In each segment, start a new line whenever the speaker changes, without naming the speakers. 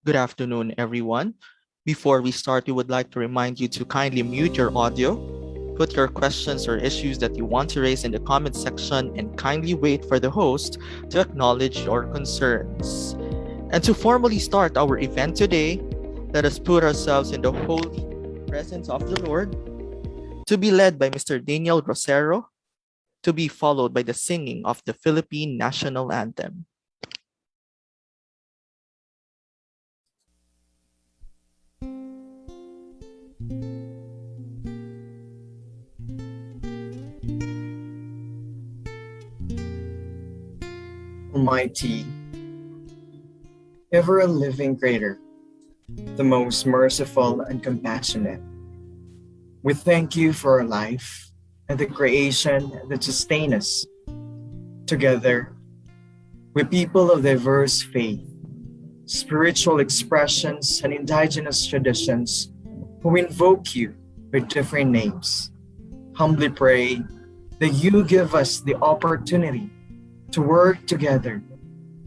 Good afternoon, everyone. Before we start, we would like to remind you to kindly mute your audio, put your questions or issues that you want to raise in the comment section, and kindly wait for the host to acknowledge your concerns. And to formally start our event today, let us put ourselves in the holy presence of the Lord, to be led by Mr. Daniel Grosero, to be followed by the singing of the Philippine National Anthem.
Almighty, ever living Creator, the most merciful and compassionate, we thank you for our life and the creation that sustain us. Together, we people of diverse faith, spiritual expressions, and indigenous traditions who invoke you with different names, humbly pray that you give us the opportunity to work together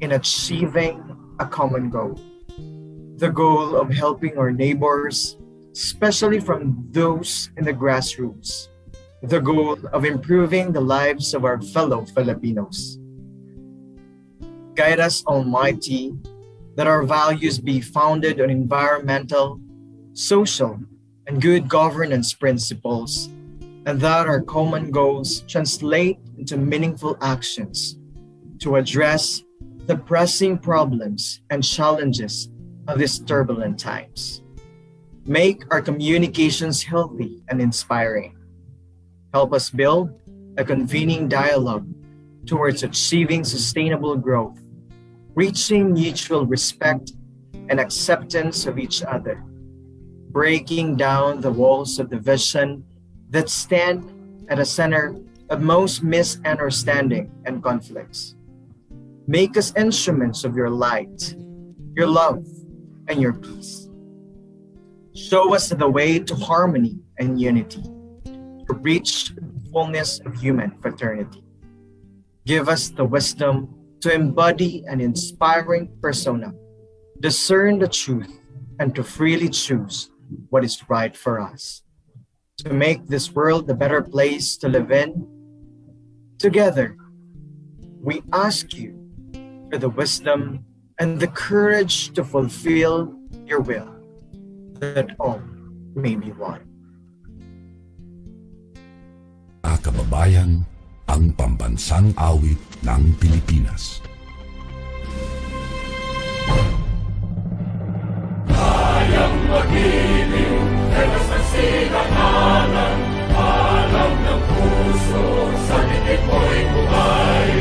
in achieving a common goal. The goal of helping our neighbors, especially from those in the grassroots. The goal of improving the lives of our fellow Filipinos. Guide us, Almighty, that our values be founded on environmental, social, and good governance principles, and that our common goals translate into meaningful actions to address the pressing problems and challenges of these turbulent times. Make our communications healthy and inspiring. Help us build a convening dialogue towards achieving sustainable growth, reaching mutual respect and acceptance of each other, breaking down the walls of division that stand at the center of most misunderstanding and conflicts. Make us instruments of your light, your love, and your peace. Show us the way to harmony and unity, to reach the fullness of human fraternity. Give us the wisdom to embody an inspiring persona, discern the truth, and to freely choose what is right for us. To make this world a better place to live in, together, we ask you for the wisdom and the courage to fulfill your will, that all may be one.
Kababayan, ang pambansang awit ng Pilipinas.
Kayang mag-ibig, dalas ng silanganan, alam ng puso, sa titik mo'y buhay.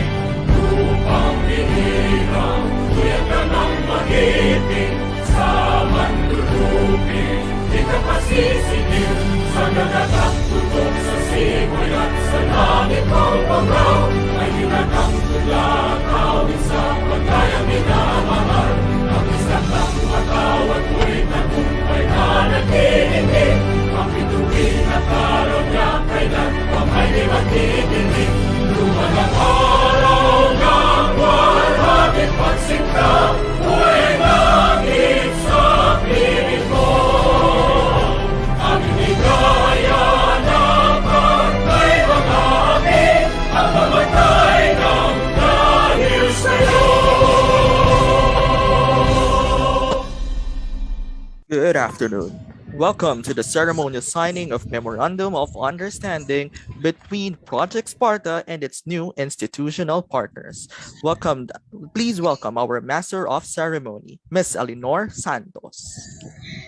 Lupang binirang, tuyag ka ng mag-ibig, sa manlulupin, di ka pasisigil, sa nagatak tutok sa simoy at sa langit mong pangaw, ay hinatang tula, kawin sa pagkayang minamahal, ang isang ng matawad mo'y tagumpay na nagtitindig, ang bituin at araw niya kailan pang ay di magtitindig, lumalang araw ng walhagit pagsinta, buhay langit sa piling ko. Ang inigaya ng pagkay mga amin, ang mamatay ng dahil sa'yo.
Good afternoon. Welcome to the ceremonial signing of Memorandum of Understanding between Project SPARTA and its new institutional partners. Please welcome our Master of Ceremony, Ms. Elinor Santos.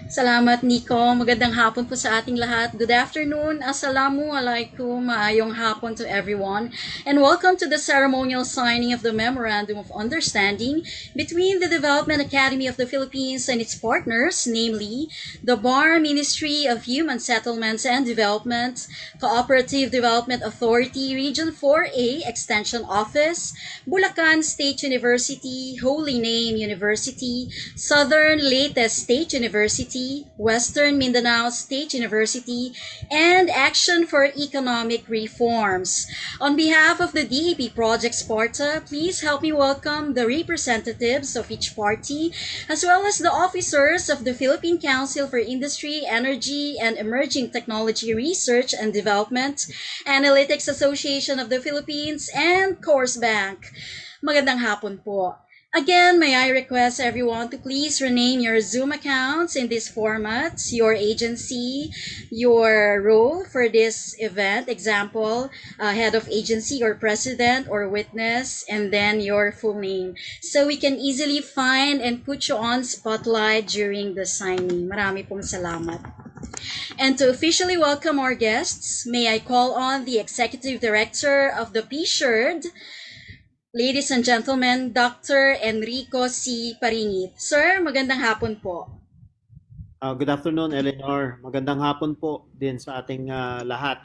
Salamat, Nico. Magandang hapon po sa ating lahat. Good afternoon. Assalamu alaikum. Maayong hapon to everyone. And welcome to the ceremonial signing of the Memorandum of Understanding between the Development Academy of the Philippines and its partners, namely the BARMM BARMM Ministry of Human Settlements and Development, Cooperative Development Authority Region 4A Extension Office, Bulacan State University, Holy Name University, Southern Leyte State University, Western Mindanao State University, and Action for Economic Reforms. On behalf of the DAP Project SPARTA, please help me welcome the representatives of each party, as well as the officers of the Philippine Council for Industry, Energy, and Emerging Technology Research and Development, Analytics Association of the Philippines, and Course Bank. Magandang hapon po. Again, may I request everyone to please rename your Zoom accounts in this format, your agency, your role for this event, example, head of agency or president or witness, and then your full name. So we can easily find and put you on spotlight during the signing. Marami pong salamat. And to officially welcome our guests, may I call on the Executive Director of the PSHERD, ladies and gentlemen, Dr. Enrico C. Paringit. Sir, magandang hapon po.
Good afternoon, Eleanor. Magandang hapon po din sa ating lahat.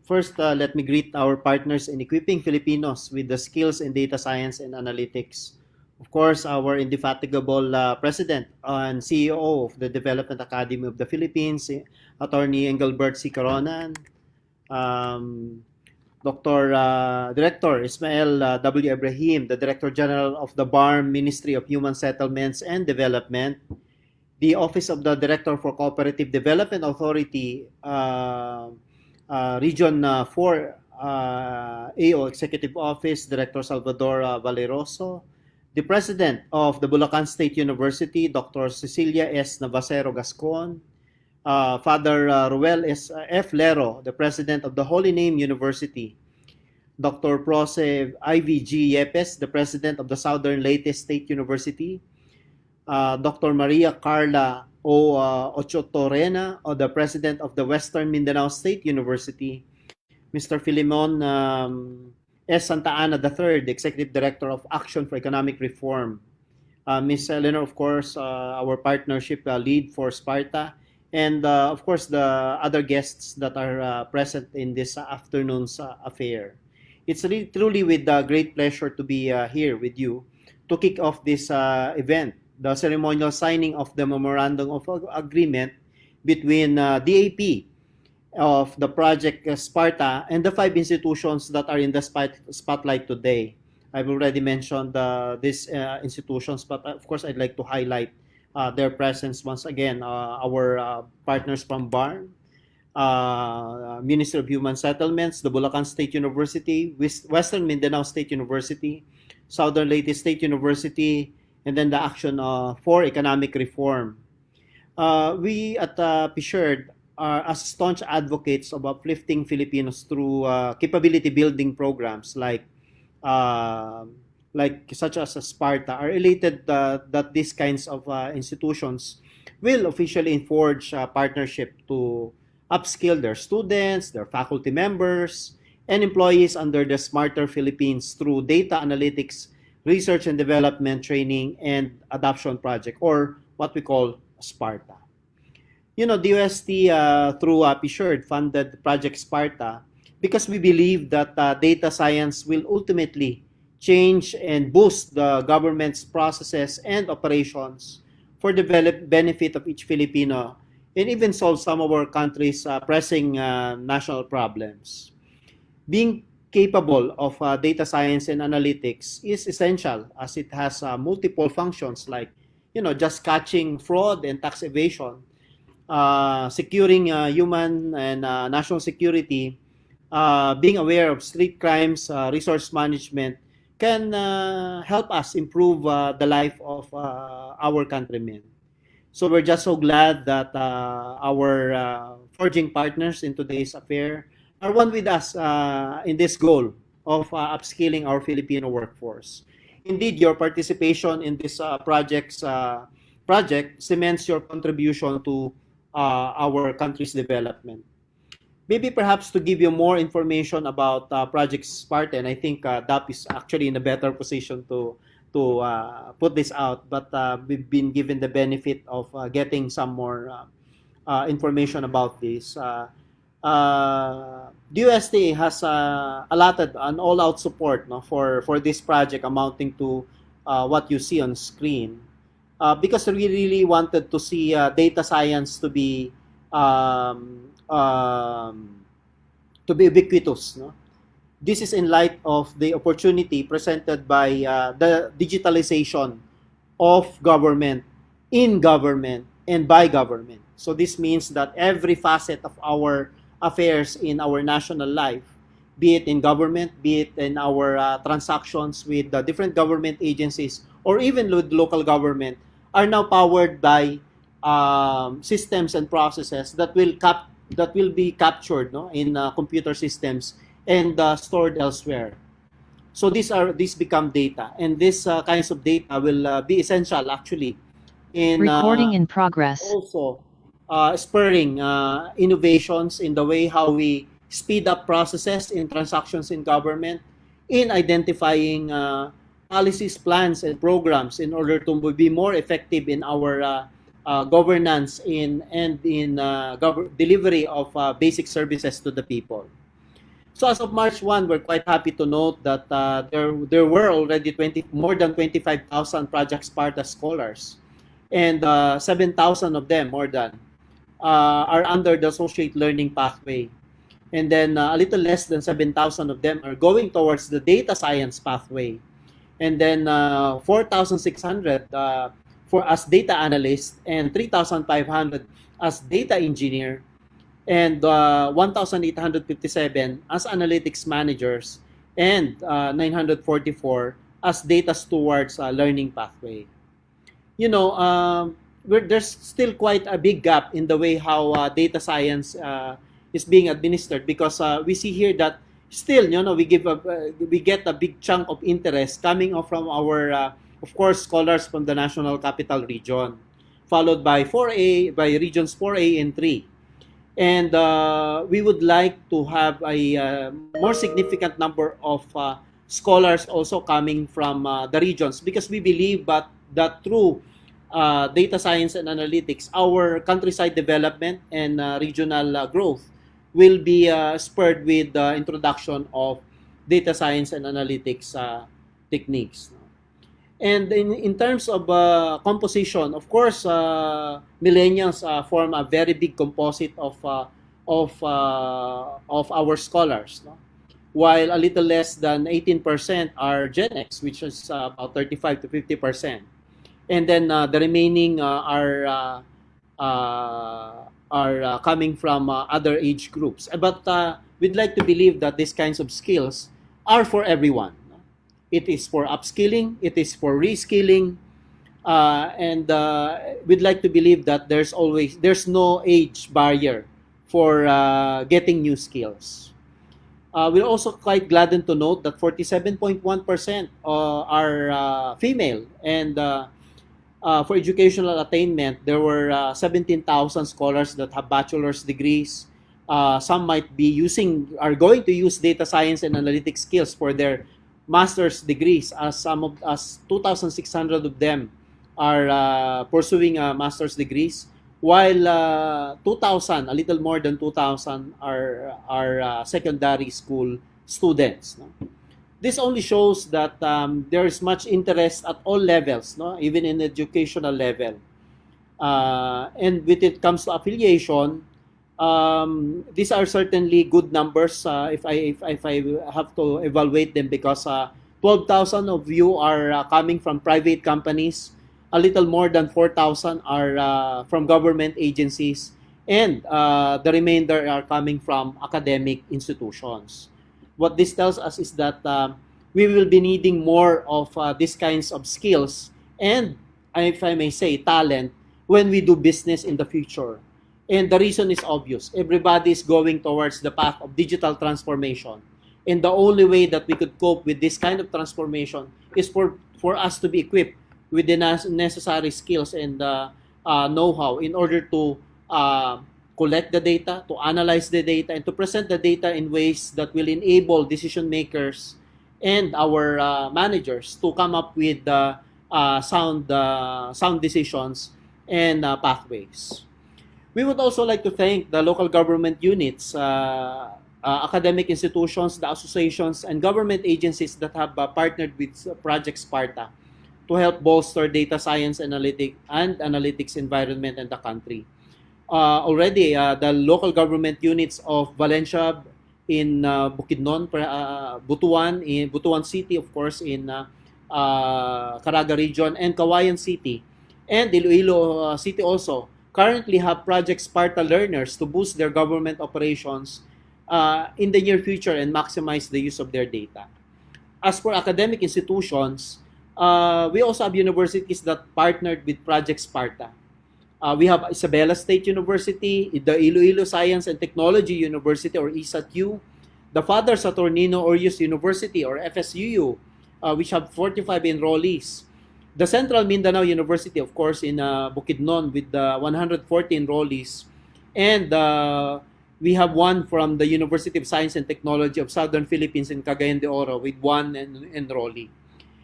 First, let me greet our partners in equipping Filipinos with the skills in data science and analytics. Of course, our indefatigable President and CEO of the Development Academy of the Philippines, Attorney Engelbert C. Coronan, Director Ismael W. Ibrahim, the Director General of the BARMM Ministry of Human Settlements and Development, the Office of the Director for Cooperative Development Authority, Region 4 AO Executive Office, Director Salvador Valeroso, the President of the Bulacan State University, Dr. Cecilia S. Navasero Gascon, Father Ruel F. Lero, the President of the Holy Name University, Dr. Proce IVG Yepes, the President of the Southern Leyte State University, Dr. Maria Carla O. Ochotorena, the President of the Western Mindanao State University, Mr. Filimon S. Santa Ana III, the Executive Director of Action for Economic Reform, Ms. Eleanor, of course, our partnership lead for SPARTA, and of course the other guests that are present in this afternoon's affair. It's really truly with great pleasure to be here with you to kick off this event, the ceremonial signing of the Memorandum of Agreement between DAP of the Project SPARTA and the 5 institutions that are in the spotlight today. I've already mentioned these institutions, but of course I'd like to highlight their presence once again. Our partners from BARMM, Ministry of Human Settlements, the Bulacan State University, Western Mindanao State University, Southern Leyte State University, and then the Action for Economic Reform. We at PSHERD are as staunch advocates of uplifting Filipinos through capability building programs like such as SPARTA, are elated that these kinds of institutions will officially forge a partnership to upskill their students, their faculty members, and employees under the Smarter Philippines through data analytics, research and development training, and adoption project, or what we call SPARTA. You know, the UST through PSHERD funded Project SPARTA because we believe that data science will ultimately change and boost the government's processes and operations for the benefit of each Filipino, and even solve some of our country's pressing national problems. Being capable of data science and analytics is essential, as it has multiple functions like, you know, just catching fraud and tax evasion, securing human and national security, being aware of street crimes, resource management, can help us improve the life of our countrymen. So we're just so glad that our forging partners in today's affair are one with us in this goal of upskilling our Filipino workforce. Indeed, your participation in this project cements your contribution to our country's development. Maybe perhaps to give you more information about Project SPARTA, and I think DAP is actually in a better position to put this out, but we've been given the benefit of getting some more information about this. The UST has allotted an all-out support, no, for this project, amounting to what you see on screen, because we really wanted to see data science to be ubiquitous, no? This is in light of the opportunity presented by the digitalization of government, in government, and by government. So this means that every facet of our affairs in our national life, be it in government, be it in our transactions with the different government agencies, or even with local government, are now powered by systems and processes that will be captured, no, in computer systems and stored elsewhere. So these become data, and these kinds of data will be essential actually in
Recording in progress.
also spurring innovations in the way how we speed up processes in transactions in government, in identifying policies, plans, and programs in order to be more effective in our governance and in delivery of basic services to the people. So as of March 1, we're quite happy to note that there were already more than 25,000 Project SPARTA scholars, and 7,000 of them, more than, are under the associate learning pathway. And then a little less than 7,000 of them are going towards the data science pathway. And then 4,600 for as data analyst, and 3,500 as data engineer, and 1,857 as analytics managers, and 944 as data stewards learning pathway. You know, there's still quite a big gap in the way how data science is being administered, because we see here that still, you know, we get a big chunk of interest coming from our, of course, scholars from the National Capital Region, followed by regions 4A and 3. And we would like to have a more significant number of scholars also coming from the regions, because we believe that through data science and analytics, our countryside development and regional growth will be spurred with the introduction of data science and analytics techniques. And in terms of composition, of course, millennials form a very big composite of our scholars, no? While a little less than 18% are Gen X, which is about 35 to 50%. And then the remaining are coming from other age groups. But we'd like to believe that these kinds of skills are for everyone. It is for upskilling, it is for reskilling, and we'd like to believe that there's no age barrier for getting new skills. We're also quite gladdened to note that 47.1% are female, and for educational attainment, there were 17,000 scholars that have bachelor's degrees. Some are going to use data science and analytics skills for their master's degrees, as 2,600 of them are pursuing master's degrees, while 2,000, a little more than 2,000, are secondary school students. No? This only shows that there is much interest at all levels, no? Even in educational level. And when it comes to affiliation, these are certainly good numbers if I have to evaluate them, because 12,000 of you are coming from private companies, a little more than 4,000 are from government agencies, and the remainder are coming from academic institutions. What this tells us is that we will be needing more of these kinds of skills and, if I may say, talent when we do business in the future. And the reason is obvious. Everybody is going towards the path of digital transformation. And the only way that we could cope with this kind of transformation is for us to be equipped with the necessary skills and know-how in order to collect the data, to analyze the data, and to present the data in ways that will enable decision makers and our managers to come up with sound decisions and pathways. We would also like to thank the local government units, academic institutions, the associations, and government agencies that have partnered with Project SPARTA to help bolster data science analytics environment in the country. Already, the local government units of Valencia in Bukidnon, Butuan City, of course, in Caraga region, and Kawayan City, and Iloilo City also, currently have Project Sparta learners to boost their government operations in the near future and maximize the use of their data. As for academic institutions, we also have universities that partnered with Project Sparta. We have Isabela State University, the Iloilo Science and Technology University or ISATU, the Father Saturnino Orius University or FSUU, which have 45 enrollees. The Central Mindanao University, of course, in Bukidnon with 140 enrollees. And we have one from the University of Science and Technology of Southern Philippines in Cagayan de Oro with one enrollee.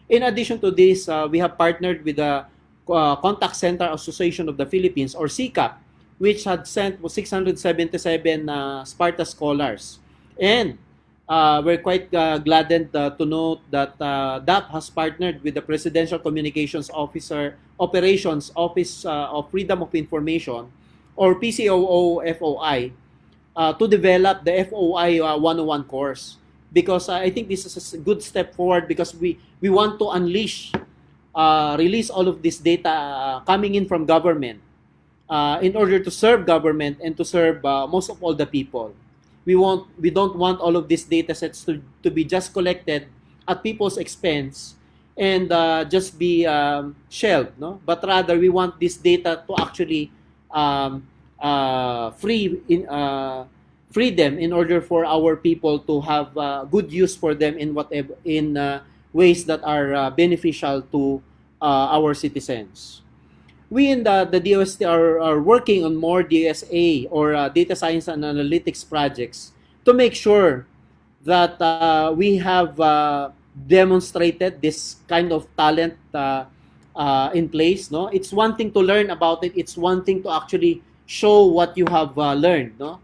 In addition to this, we have partnered with the Contact Center Association of the Philippines or CCAP, which had sent 677 Sparta scholars. And we're quite gladdened to note that DAP has partnered with the Presidential Communications Operations Office of Freedom of Information or PCOO-FOI to develop the FOI 101 course. Because I think this is a good step forward because we want to unleash, release all of this data coming in from government in order to serve government and to serve most of all the people. We don't want all of these data sets to be just collected at people's expense and just be shelved, no? But rather we want this data to actually free them in order for our people to have good use for them in ways that are beneficial to our citizens. We in the DOST are working on more DSA or data science and analytics projects to make sure that we have demonstrated this kind of talent in place. No, it's one thing to learn about it. It's one thing to actually show what you have learned. No,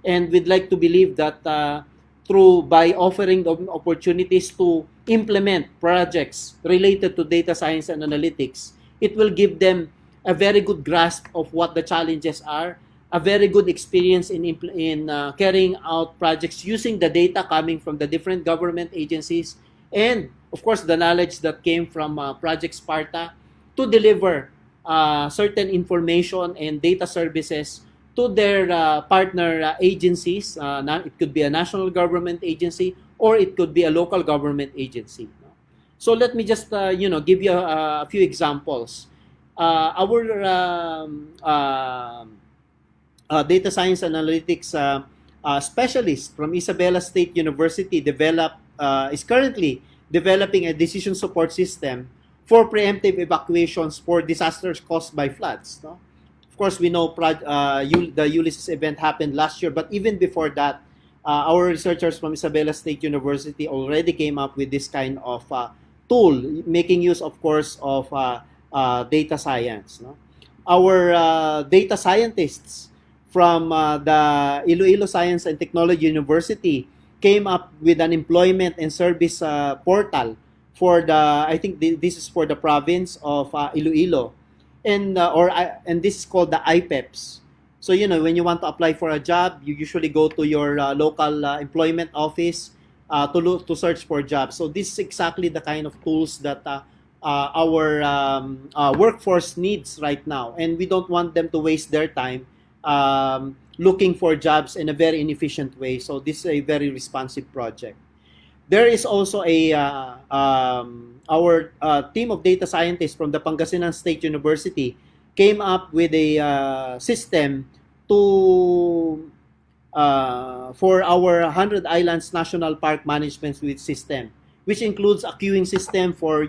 and we'd like to believe that by offering them opportunities to implement projects related to data science and analytics, it will give them a very good grasp of what the challenges are, a very good experience in carrying out projects using the data coming from the different government agencies, and of course the knowledge that came from Project Sparta to deliver certain information and data services to their partner agencies. It could be a national government agency or it could be a local government agency. So let me just give you a few examples. Our data science analytics specialist from Isabela State University is currently developing a decision support system for preemptive evacuations for disasters caused by floods. No? Of course, we know the Ulysses event happened last year, but even before that, our researchers from Isabela State University already came up with this kind of tool, making use, of course, of data science. No? Our data scientists from the Iloilo Science and Technology University came up with an employment and service portal for this is for the province of Iloilo, and this is called the IPEPS. So when you want to apply for a job, you usually go to your local employment office to search for jobs. So this is exactly the kind of tools that our workforce needs right now, and we don't want them to waste their time looking for jobs in a very inefficient way. So this is a very responsive project. There is also our team of data scientists from the Pangasinan State University came up with a system for our 100 Islands National Park Management Suite system, which includes a queuing system for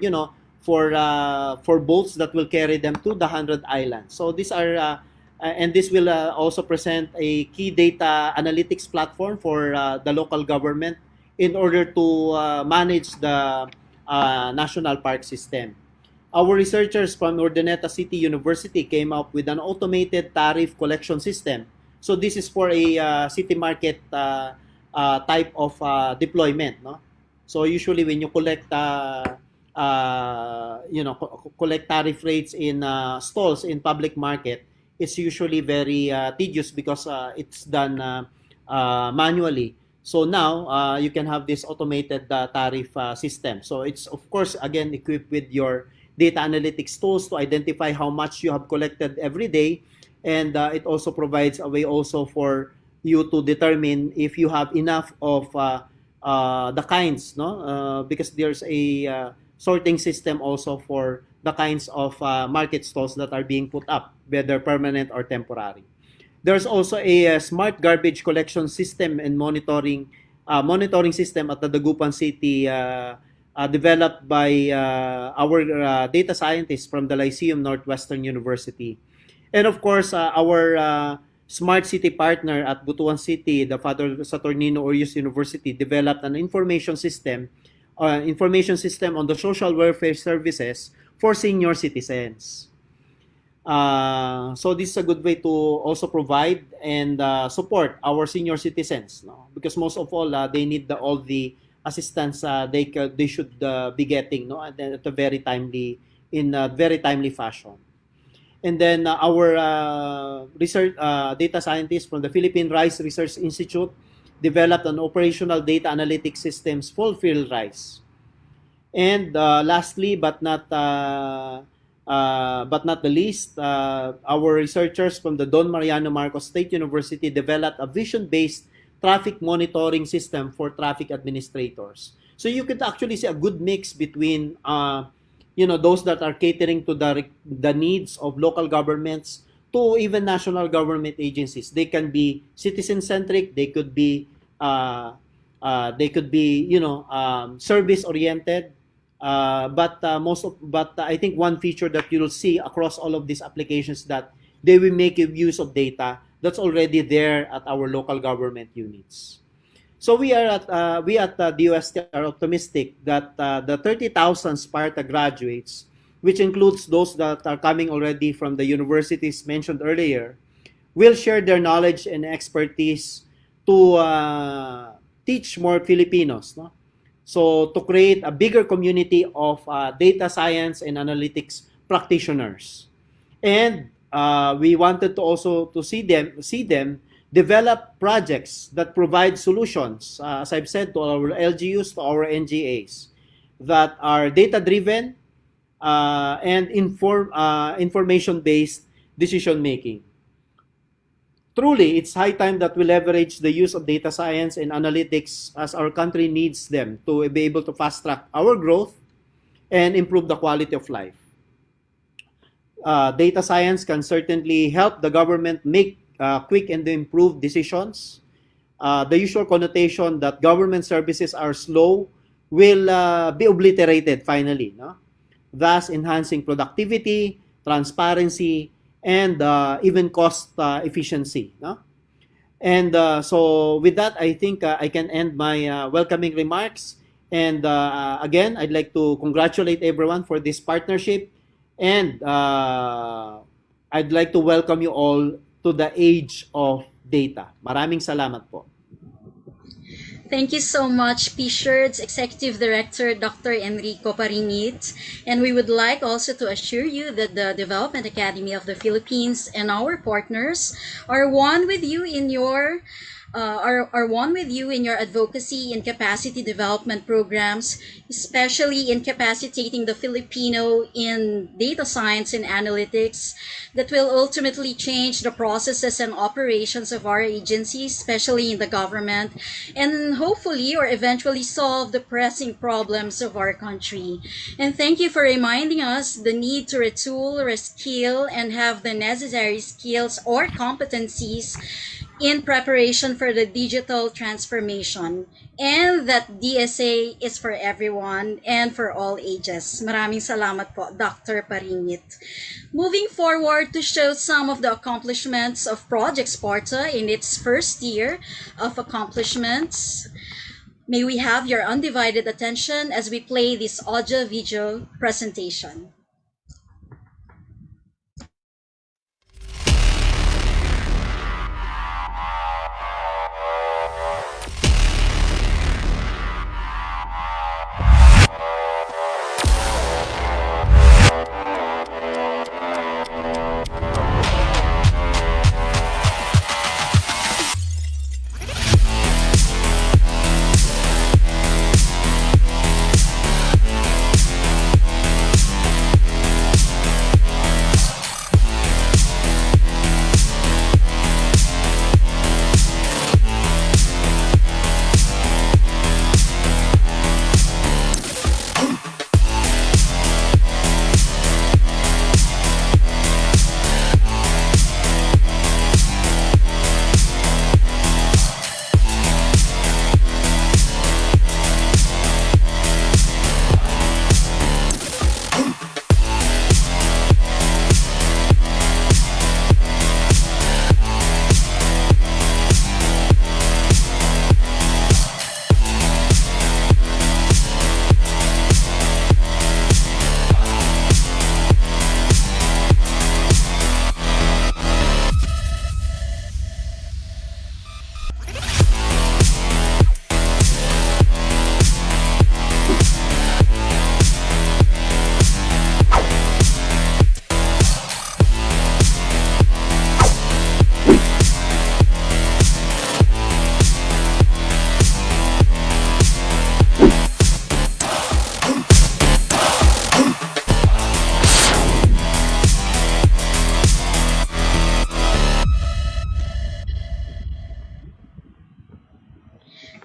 boats that will carry them to the 100 islands. So these are and this will also present a key data analytics platform for the local government in order to manage the national park system. Our researchers from Urdaneta City University came up with an automated tariff collection system. So this is for a city market type of deployment, no? So usually when you collect collect tariff rates in stalls in public market, it's usually very tedious because it's done manually. So now you can have this automated tariff system. So it's of course again equipped with your data analytics tools to identify how much you have collected every day, and it also provides a way also for you to determine if you have enough of the kinds, no? Because there's a sorting system also for the kinds of market stalls that are being put up, whether permanent or temporary. There's also a smart garbage collection system and monitoring system at the Dagupan City developed by our data scientists from the Lyceum Northwestern University. And of course, our smart city partner at Butuan City, the Father Saturnino Orius University, developed an information system on the social welfare services for senior citizens. So this is a good way to also provide and support our senior citizens, no? Because most of all they need all the assistance they should be getting, no, at a very timely fashion. And then our research data scientists from the Philippine Rice Research Institute developed an operational data analytics systems for field rice. And lastly, but not the least, our researchers from the Don Mariano Marcos State University developed a vision-based traffic monitoring system for traffic administrators. So you could actually see a good mix between those that are catering to the needs of local governments to even national government agencies. They can be citizen-centric. They could be service-oriented. But I think one feature that you'll see across all of these applications that they will make use of data that's already there at our local government units. So we at the DOST are optimistic that the 30,000 SPARTA graduates, which includes those that are coming already from the universities mentioned earlier, will share their knowledge and expertise to teach more Filipinos, no? So to create a bigger community of data science and analytics practitioners. And we wanted to also to see them develop projects that provide solutions, as I've said, to our LGUs, to our NGAs, that are data-driven and information-based decision-making. Truly, it's high time that we leverage the use of data science and analytics as our country needs them to be able to fast-track our growth and improve the quality of life. Data science can certainly help the government make quick and improved decisions. The usual connotation that government services are slow will be obliterated finally, no? Thus enhancing productivity, transparency, and even cost efficiency, no? And so with that, I think I can end my welcoming remarks. And again, I'd like to congratulate everyone for this partnership. And I'd like to welcome you all to the age of data. Maraming salamat po.
Thank you so much, PSHERD's Executive Director, Dr. Enrico Parinit. And we would like also to assure you that the Development Academy of the Philippines and our partners are one with you in your advocacy and capacity development programs, especially in capacitating the Filipino in data science and analytics that will ultimately change the processes and operations of our agencies, especially in the government, and hopefully or eventually solve the pressing problems of our country. And thank you for reminding us the need to retool, reskill, and have the necessary skills or competencies in preparation for the digital transformation, and that DSA is for everyone and for all ages. Maraming salamat po, Dr. Parinit. Moving forward to show some of the accomplishments of Project SPARTA in its first year of accomplishments, May we have your undivided attention as we play this audio-video presentation.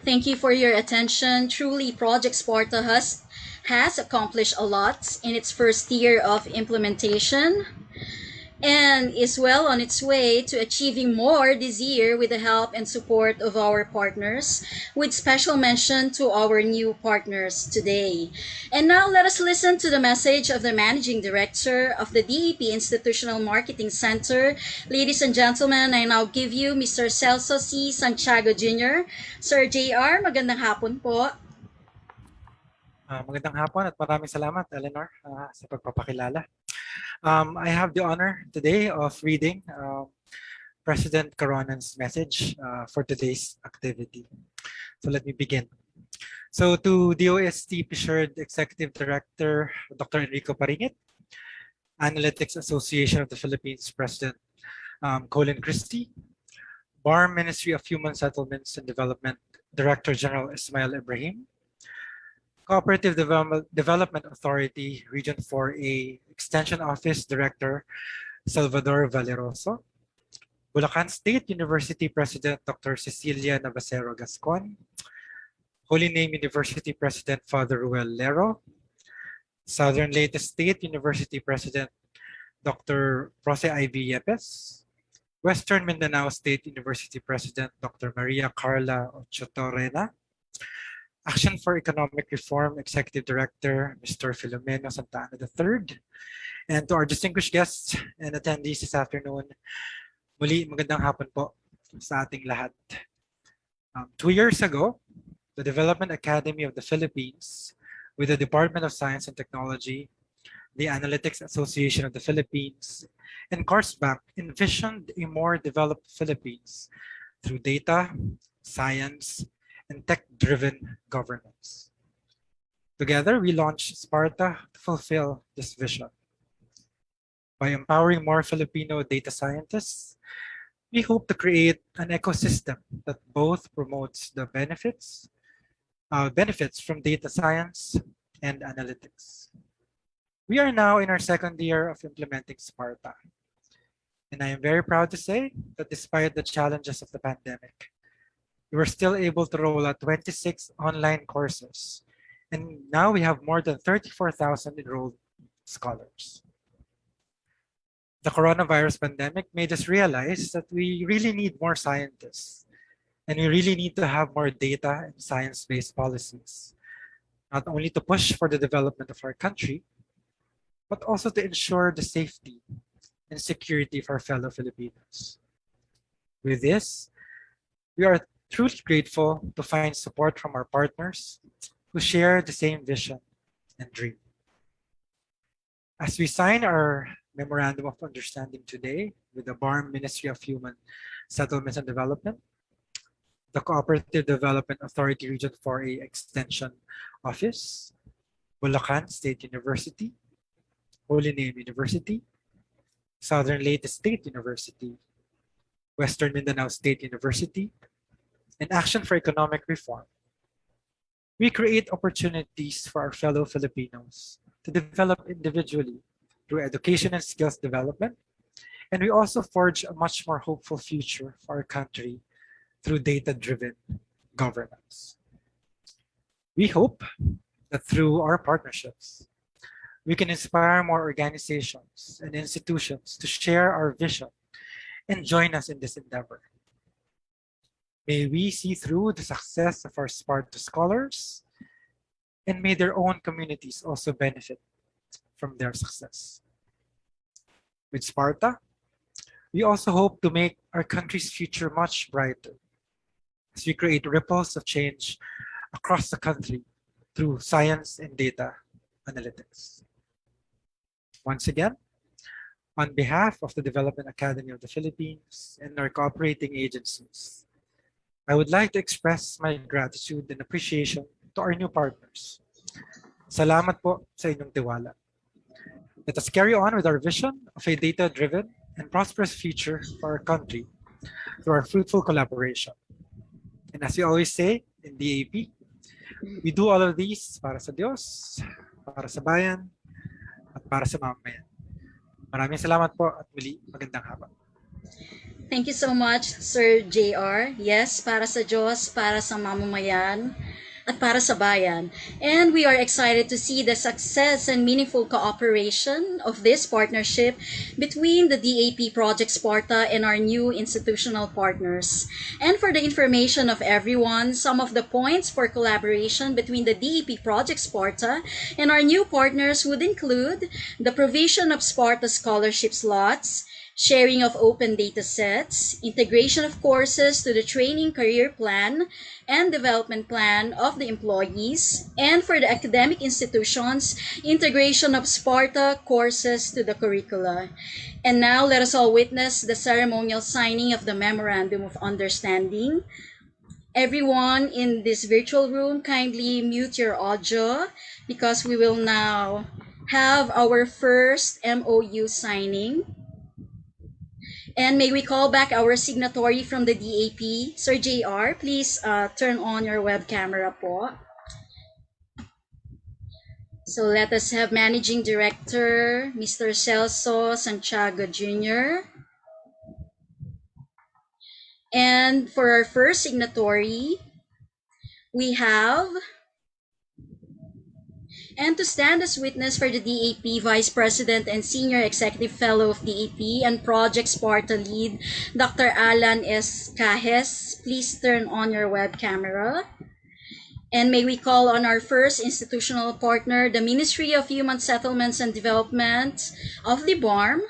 Thank you for your attention. Truly, Project SPARTA has accomplished a lot in its first year of implementation and is well on its way to achieving more this year with the help and support of our partners, with special mention to our new partners today. And now let us listen to the message of the Managing Director of the DAP Institutional Marketing Center. Ladies and gentlemen, I now give you Mr. Celso C. Santiago Jr. Sir JR, magandang hapon po.
Magandang hapon at maraming salamat, Eleanor, sa pagpapakilala. I have the honor today of reading President Caronan's message for today's activity. So let me begin. So to DOST Fishered Executive Director, Dr. Enrico Paringit, Analytics Association of the Philippines President Colin Christie, BARMM Ministry of Human Settlements and Development Director General Ismail Ibrahim, Cooperative Development Authority Region 4A Extension Office Director Salvador Valeroso, Bulacan State University President Dr. Cecilia Navasero Gascon, Holy Name University President Father Ruel Lero, Southern Leyte State University President Dr. Proce Ivy Yepes, Western Mindanao State University President Dr. Maria Carla Ochotorena, Action for Economic Reform Executive Director Mr. Filomeno Santa Ana III, and to our distinguished guests and attendees this afternoon, muli magandang hapon po sa ating lahat. 2 years ago, the Development Academy of the Philippines with the Department of Science and Technology, the Analytics Association of the Philippines, and Bank envisioned a more developed Philippines through data, science, and tech-driven governance. Together, we launched Sparta to fulfill this vision. By empowering more Filipino data scientists, we hope to create an ecosystem that both promotes the benefits from data science and analytics. We are now in our second year of implementing Sparta, and I am very proud to say that despite the challenges of the pandemic, we were still able to roll out 26 online courses, and now we have more than 34,000 enrolled scholars. The coronavirus pandemic made us realize that we really need more scientists, and we really need to have more data and science-based policies, not only to push for the development of our country, but also to ensure the safety and security of our fellow Filipinos. With this, we are Truly grateful to find support from our partners who share the same vision and dream. As we sign our Memorandum of Understanding today with the BARMM Ministry of Human Settlements and Development, the Cooperative Development Authority Region 4A Extension Office, Bulacan State University, Holy Name University, Southern Leyte State University, Western Mindanao State University, and Action for Economic Reform. We create opportunities for our fellow Filipinos to develop individually through education and skills development, and we also forge a much more hopeful future for our country through data-driven governance. We hope that through our partnerships, we can inspire more organizations and institutions to share our vision and join us in this endeavor. May we see through the success of our SPARTA scholars, and may their own communities also benefit from their success. With SPARTA, we also hope to make our country's future much brighter as we create ripples of change across the country through science and data analytics. Once again, on behalf of the Development Academy of the Philippines and our cooperating agencies, I would like to express my gratitude and appreciation to our new partners. Salamat po sa inyong tiwala. Let us carry on with our vision of a data-driven and prosperous future for our country through our fruitful collaboration. And as we always say in DAP, we do all of these para sa Diyos, para sa bayan, at para sa mamamayan. Maraming salamat po at muli magandang hapon.
Thank you so much, Sir JR. Yes, para sa Diyos, para sa mamamayan, at para sa bayan. And we are excited to see the success and meaningful cooperation of this partnership between the DAP Project SPARTA and our new institutional partners. And for the information of everyone, some of the points for collaboration between the DAP Project SPARTA and our new partners would include the provision of SPARTA scholarship slots, sharing of open data sets, integration of courses to the training career plan and development plan of the employees, and for the academic institutions, integration of SPARTA courses to the curricula. And now let us all witness the ceremonial signing of the Memorandum of Understanding. Everyone in this virtual room, kindly mute your audio because we will now have our first MOU signing. And may we call back our signatory from the DAP, Sir JR, please turn on your web camera po. So let us have Managing Director, Mr. Celso Santiago Jr. And for our first signatory, we have, and to stand as witness for the DAP Vice President and Senior Executive Fellow of DAP and Project SPARTA Lead, Dr. Alan S. Cajes. Please turn on your web camera. And may we call on our first institutional partner, the Ministry of Human Settlements and Development of the BARMM.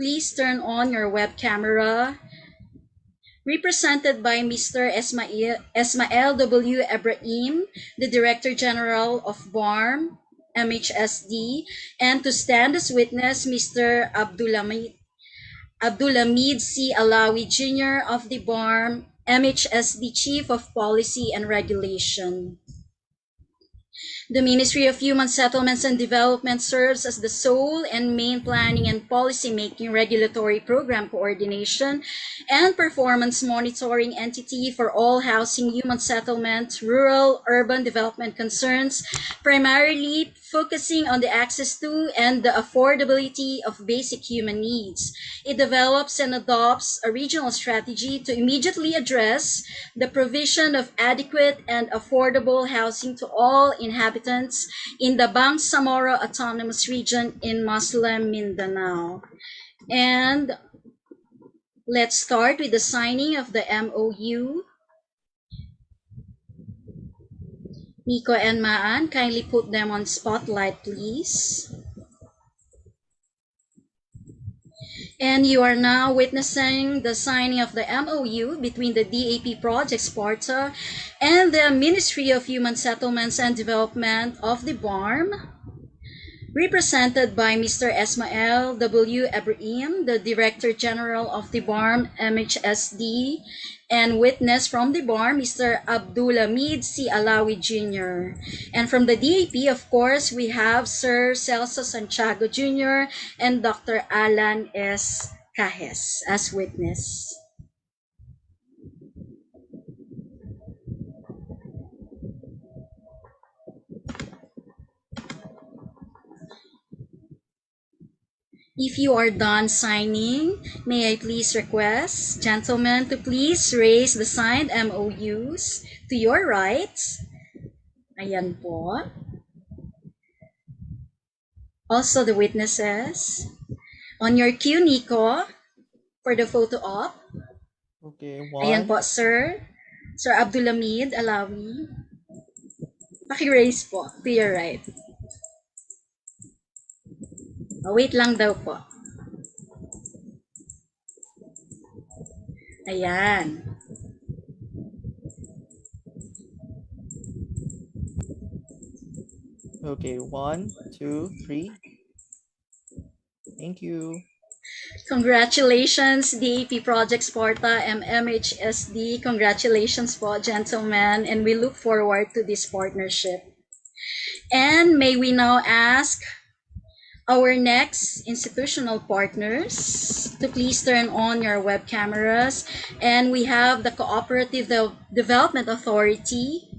Please turn on your web camera. Represented by Mr. Esmael W. Ebrahim, the Director General of BARMM, MHSD, and to stand as witness, Mr. Abdulhamid C. Alawi Jr. of the BARMM, MHSD Chief of Policy and Regulation. The Ministry of Human Settlements and Development serves as the sole and main planning and policy-making, regulatory program coordination, and performance monitoring entity for all housing, human settlement, rural, urban development concerns, primarily focusing on the access to and the affordability of basic human needs. It develops and adopts a regional strategy to immediately address the provision of adequate and affordable housing to all inhabitants in the Bangsamoro Autonomous Region in Muslim Mindanao. And let's start with the signing of the MOU. Nico and Maan, kindly put them on spotlight, please. And you are now witnessing the signing of the MOU between the DAP Project SPARTA and the Ministry of Human Settlements and Development of the BARMM, represented by Mr. Esmael W. Ibrahim, the Director General of the BARMM MHSD, and witness from the BARMM, Mr. Abdulhamid C. Alawi Jr. And from the DAP, of course, we have Sir Celso Santiago Jr. and Dr. Alan S. Cajes as witness. If you are done signing, may I please request, gentlemen, to please raise the signed MOUs to your right. Ayan po. Also the witnesses. On your cue, Nico, for the photo op.
Okay,
Ayan
one.
po, sir. Sir Abdulhamid Alawi. Paki-raise po to your right. Oh, wait lang daw po. Ayan.
Okay, 1, 2, 3. Thank you.
Congratulations, DAP Project SPARTA and MHSD. Congratulations po, gentlemen, and we look forward to this partnership. And may we now ask our next institutional partners to please turn on your web cameras. And we have the Cooperative Development Authority.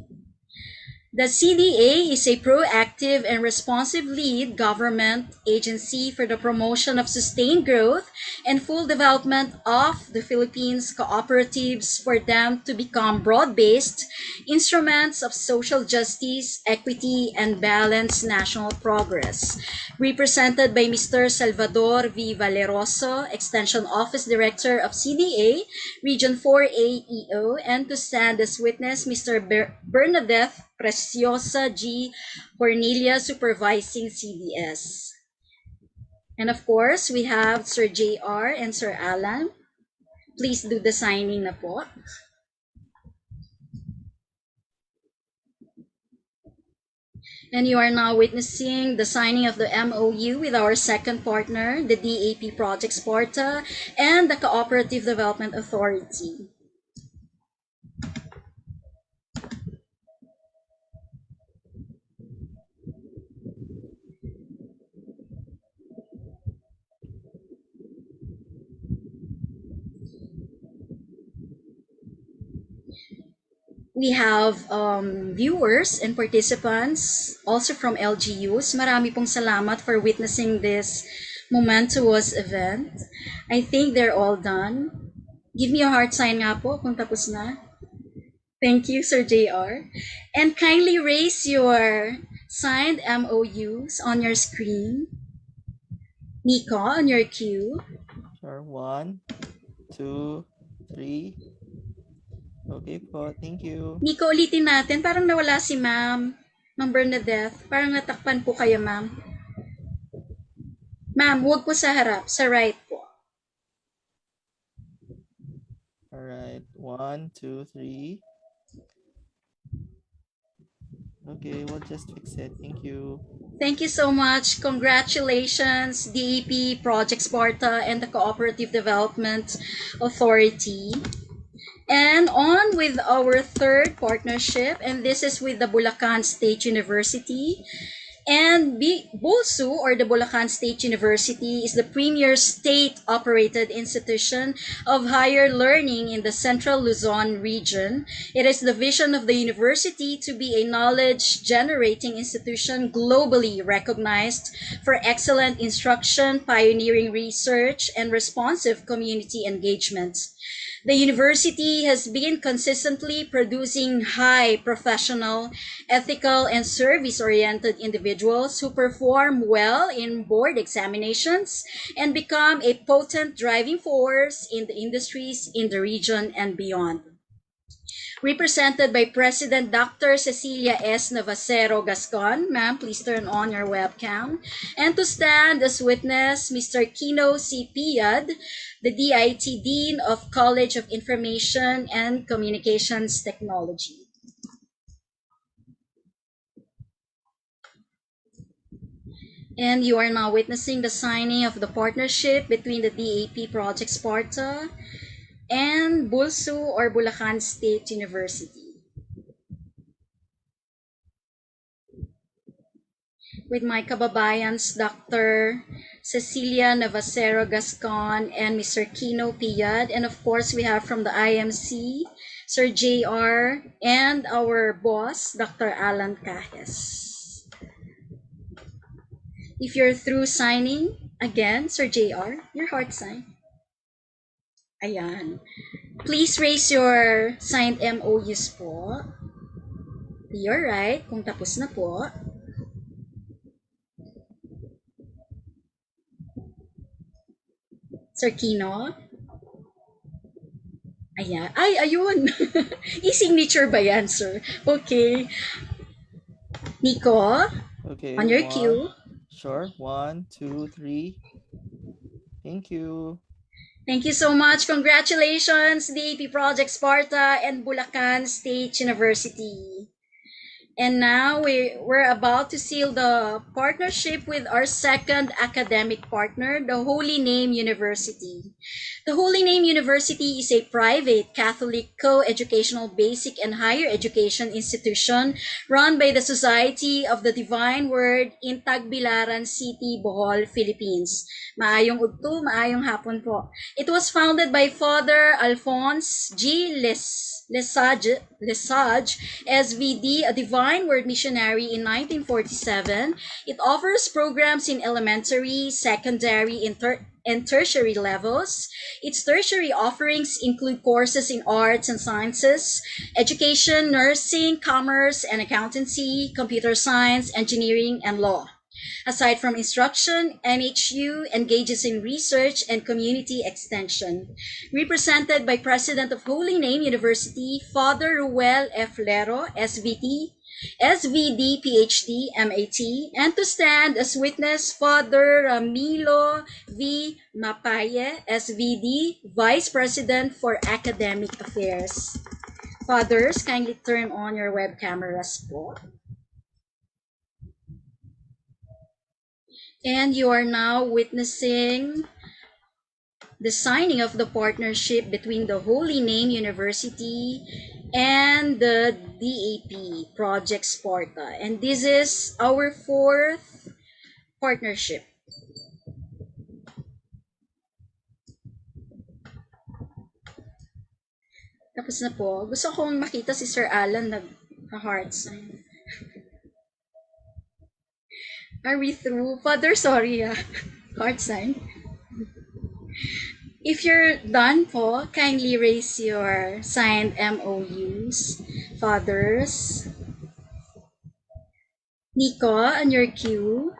The CDA is a proactive and responsive lead government agency for the promotion of sustained growth and full development of the Philippines cooperatives for them to become broad-based instruments of social justice, equity, and balanced national progress. Represented by Mr. Salvador V. Valeroso, Extension Office Director of CDA, Region 4A EO, and to stand as witness, Mr. Bernadette Preciosa G. Cornelia, supervising CDS. And of course, we have Sir JR and Sir Alan. Please do the signing na po. And you are now witnessing the signing of the MOU with our second partner, the DAP Project SPARTA and the Cooperative Development Authority. We have viewers and participants also from LGUs. Marami pong salamat for witnessing this momentous event. I think they're all done. Give me a heart sign nga po kung tapos na. Thank you, Sir JR. And kindly raise your signed MOUs on your screen. Nico, on your cue.
Sure, 1, 2, 3. Okay po, thank you.
Nico, ulitin natin. Parang nawala si Ma'am Bernadette. Parang natakpan po kayo, Ma'am. Ma'am, huwag po sa harap. Sa right po.
Alright, 1, 2, 3. Okay, we'll just fix it. Thank you.
Thank you so much. Congratulations, DAP, Project SPARTA, and the Cooperative Development Authority. And on with our third partnership, and this is with the Bulacan State University. And BulSU, or the Bulacan State University, is the premier state-operated institution of higher learning in the Central Luzon region. It is the vision of the university to be a knowledge-generating institution globally recognized for excellent instruction, pioneering research, and responsive community engagement. The university has been consistently producing high professional, ethical, and service-oriented individuals who perform well in board examinations and become a potent driving force in the industries in the region and beyond. represented by President Dr. Cecilia S. Navacero Gascon. Ma'am, please turn on your webcam. And to stand as witness, Mr. Kino C. Piad, the DIT Dean of College of Information and Communications Technology. And you are now witnessing the signing of the partnership between the DAP Project SPARTA and BulSU or Bulacan State University. With my kababayans, Dr. Cecilia Navacero Gascon and Mr. Kino Piad. And of course, we have from the IMC, Sir JR, and our boss, Dr. Alan Cajes. If you're through signing, again, Sir JR, your heart sign. Ayan. Please raise your signed MOUs po. You're right, kung tapos na po. Sir Kino? Ayan. Ay, ayun. E-signature ba yan, sir? Okay. Nico,
Okay.
on your cue.
Sure. 1, 2, 3. Thank you.
Thank you so much. Congratulations, DAP Project SPARTA and Bulacan State University. And now we're about to seal the partnership with our second academic partner, the Holy Name University. The Holy Name University is a private Catholic co-educational basic and higher education institution run by the Society of the Divine Word in Tagbilaran City, Bohol, Philippines. Maayong udto, maayong hapon po. It was founded by Father Alphonse G. Lesage, SVD, a Divine Word missionary in 1947. It offers programs in elementary, secondary, and tertiary levels. Its tertiary offerings include courses in arts and sciences, education, nursing, commerce and accountancy, computer science, engineering, and law. Aside from instruction, MHU engages in research and community extension. Represented by President of Holy Name University, Father Ruel F. Lero, SVD, PhD, MAT, and to stand as witness, Father Ramilo V. Mapaye, SVD, Vice President for Academic Affairs. Fathers, kindly turn on your web cameras po. And you are now witnessing the signing of the partnership between the Holy Name University and the DAP Project SPARTA. And this is our fourth partnership. Tapos na po. Gusto kong makita si Sir Alan nag-heart sign. Are we through? Father, sorry, heart sign. If you're done po, kindly raise your signed MOUs. Fathers. Nico, on your cue.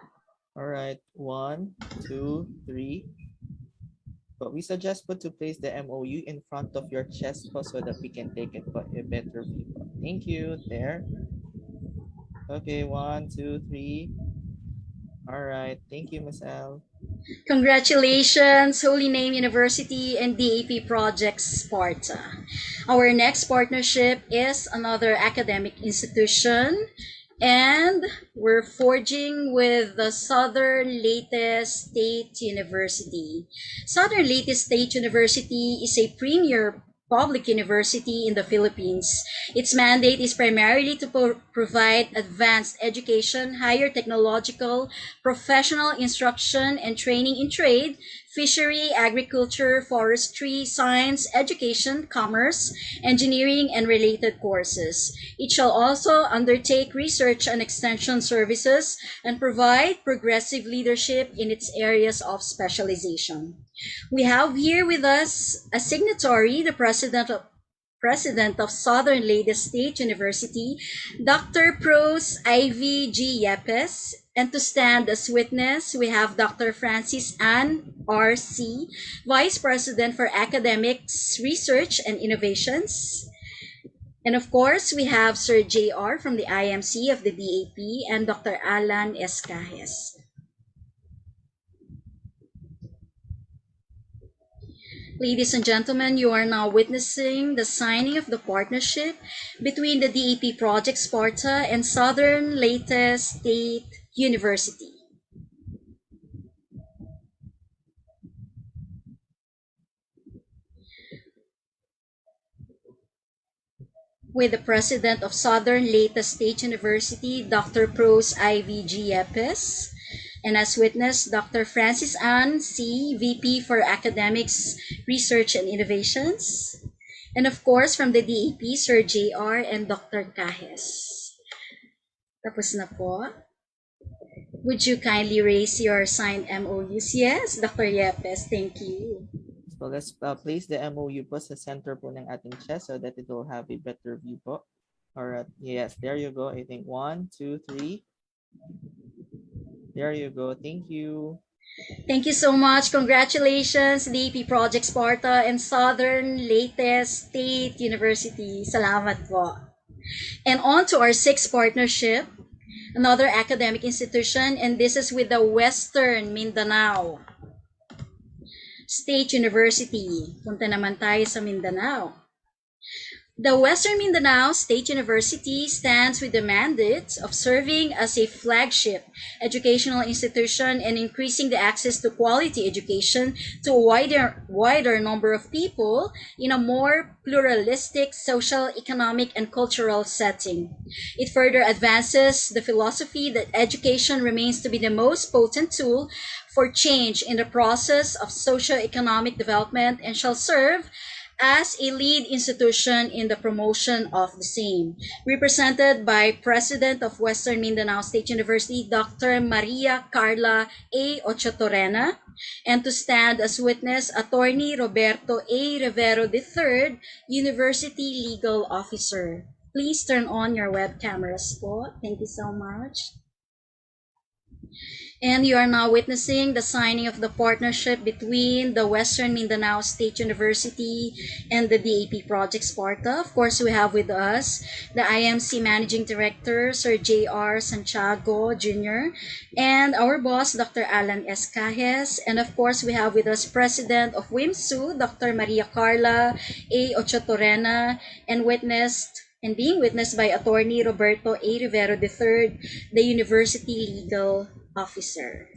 All right. 1, 2, 3. But we suggest to place the MOU in front of your chest so that we can take it for a better view. Thank you. There. Okay. 1, 2, 3. All right. Thank you, Ms. L.
Congratulations, Holy Name University and DAP Project SPARTA. Our next partnership is another academic institution, and we're forging with the Southern Leyte State University. Southern Leyte State University is a premier public university in the Philippines. Its mandate is primarily to provide advanced education, higher technological, professional instruction and training in trade, fishery, agriculture, forestry, science, education, commerce, engineering, and related courses. It shall also undertake research and extension services and provide progressive leadership in its areas of specialization. We have here with us a signatory, the President of Southern Leyte State University, Dr. Pros Ivy G. Yepes. And to stand as witness, we have Dr. Francis Ann R.C., Vice President for Academics, Research, and Innovations. And of course, we have Sir JR from the IMC of the DAP and Dr. Alan Escajes. Ladies and gentlemen, you are now witnessing the signing of the partnership between the DAP Project SPARTA and Southern Leyte State University. With the President of Southern Leyte State University, Dr. Pros IVG Yepes, and as witness, Dr. Francis Ann C., VP for Academics, Research and Innovations, and of course from the DAP, Sir JR and Dr. Cajes. Tapos na po. Would you kindly raise your signed MOUs? Yes, Dr. Yepes, thank you.
So let's place the MOU po sa center po ng ating chest so that it will have a better view po. Alright, yes, there you go. I think 1, 2, 3. There you go. Thank you.
Thank you so much. Congratulations, DAP Project SPARTA and Southern Leyte State University. Salamat po. And on to our sixth partnership, another academic institution, and this is with the Western Mindanao State University. Punta naman tayo sa Mindanao. The Western Mindanao State University stands with the mandate of serving as a flagship educational institution and increasing the access to quality education to a wider number of people in a more pluralistic social, economic, and cultural setting. It further advances the philosophy that education remains to be the most potent tool for change in the process of socio-economic development and shall serve as a lead institution in the promotion of the same. Represented by President of Western Mindanao State University, Dr. Maria Carla A. Ochotorena, and to stand as witness, Attorney Roberto A. Rivero III, University Legal Officer. Please turn on your web cameras po. Thank you so much. And you are now witnessing the signing of the partnership between the Western Mindanao State University and the DAP Project SPARTA. Of course, we have with us the IMC Managing Director, Sir J.R. Santiago Jr., and our boss, Dr. Alan Escajes. And of course, we have with us President of WMSU, Dr. Maria Carla A. Ochotorena, and being witnessed by Attorney Roberto A. Rivero III, the University Legal Officer.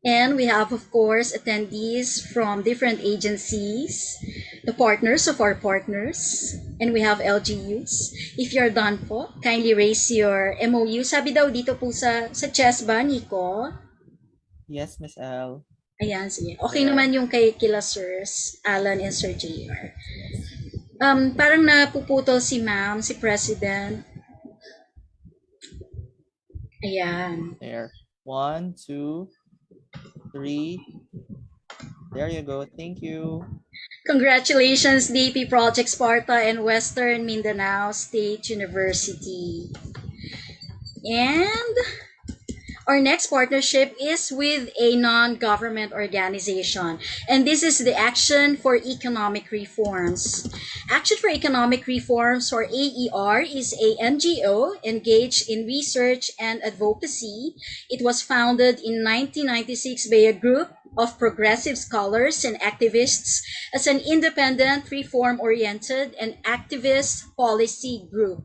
And we have, of course, attendees from different agencies, the partners of our partners, and we have LGUs. If you're done po, kindly raise your MOU. Sabi daw dito po sa chest ba, Nico?
Yes, Miss L.
Ayan, sige. Okay naman yung kila Sirs Alan and Sir JR. Parang napuputol si ma'am, si President. Ayan.
There. 1, 2, 3. There you go. Thank you.
Congratulations, DP Project SPARTA and Western Mindanao State University. And our next partnership is with a non-government organization, and this is the Action for Economic Reforms. Action for Economic Reforms, or AER, is a NGO engaged in research and advocacy. It was founded in 1996 by a group of progressive scholars and activists as an independent, reform-oriented, and activist policy group.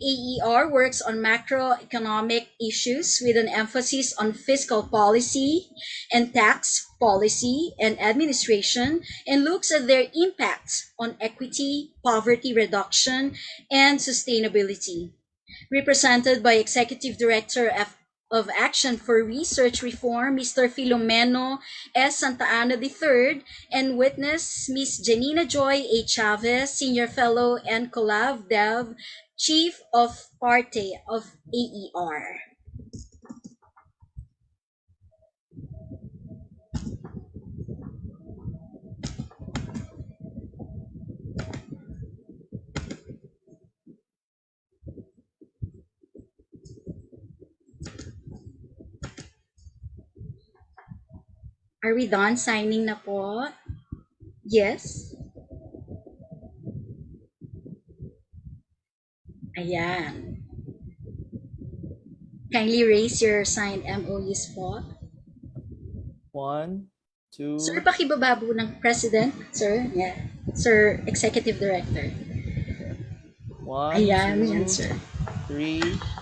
AER works on macroeconomic issues with an emphasis on fiscal policy and tax policy and administration, and looks at their impacts on equity, poverty reduction, and sustainability. Represented by Executive Director of Action for Research Reform, Mr. Filomeno S. Santa Ana III, and witness Ms. Janina Joy A. Chavez, Senior Fellow and Collab Dev, Chief of Parte of AER. Are we done signing na po? Yes? Ayan. Kindly raise your signed MOUs po.
1, 2,
Sir, pakibaba po ng President. Sir, yeah. Sir, Executive Director.
1,
Ayan,
2,
yan, sir.
3.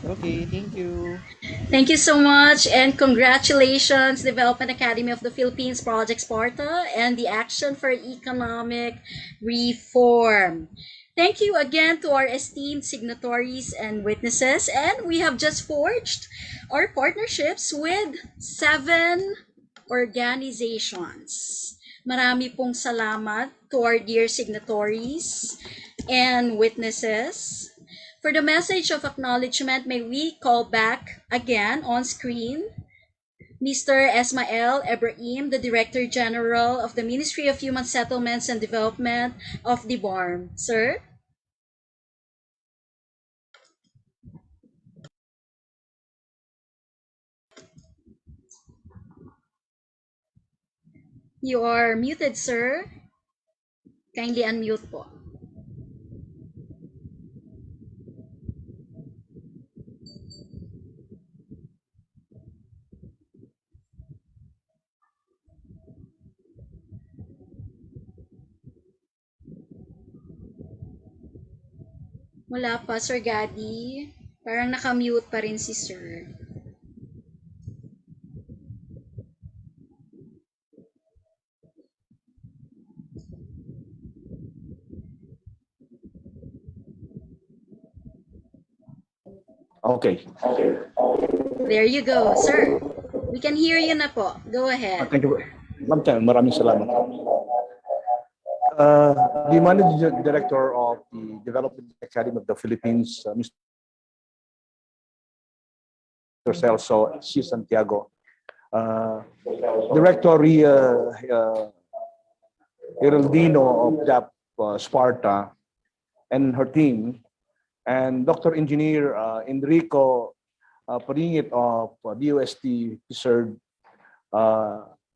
Okay, thank you.
Thank you so much and congratulations, Development Academy of the Philippines, Project SPARTA, and the Action for Economic Reform. Thank you again to our esteemed signatories and witnesses. And we have just forged our partnerships with 7 organizations. Marami pong salamat to our dear signatories and witnesses. For the message of acknowledgement, may we call back again on screen Mr. Esmael Ibrahim, the Director General of the Ministry of Human Settlements and Development of the BARMM. Sir? You are muted, sir. Kindly unmute po. Wala pa, Sir Gadi. Parang nakamute pa rin si sir.
Okay.
There you go, sir. We can hear you na po. Go ahead.
Thank you. Ma'am, maraming salamat. The Managing Director of the Development Academy of the Philippines, Mr. SouLSU, C. Santiago, Director Geraldino of DAP-SPARTA and her team, and Dr. Engineer Enrico Paringit of DOST served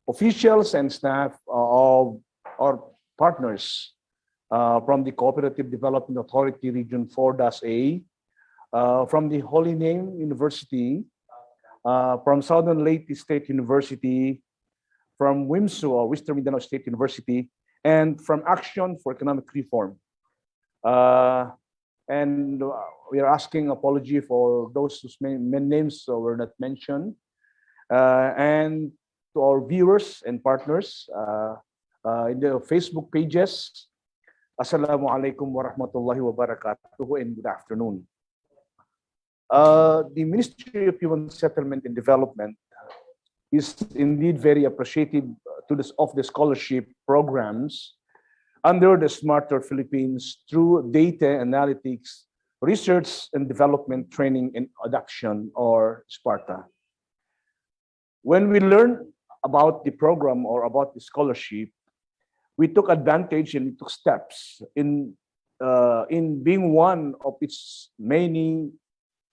officials and staff of our partners from the Cooperative Development Authority Region 4-A, from the Holy Name University, from Southern Leyte State University, from WMSU or Western Mindanao State University, and from Action for Economic Reform. And we are asking apology for those whose names were not mentioned. And to our viewers and partners in the Facebook pages, Assalamualaikum warahmatullahi wabarakatuh and good afternoon. The Ministry of Human Settlement and Development is indeed very appreciative of the scholarship programs under the Smarter Philippines through data analytics, research and development training and adoption, or SPARTA. When we learned about the program or about the scholarship, we took advantage and we took steps in being one of its many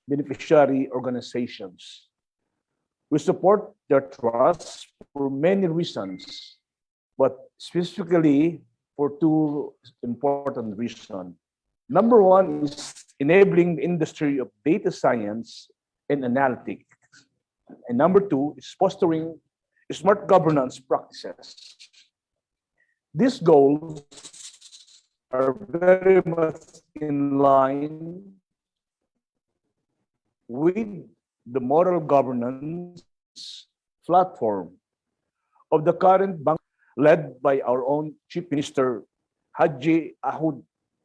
beneficiary organizations. We support their trust for many reasons, but specifically for 2 important reasons. Number 1 is enabling the industry of data science and analytics. And number 2 is fostering smart governance practices. These goals are very much in line with the moral governance platform of the current bank led by our own Chief Minister Haji Ahud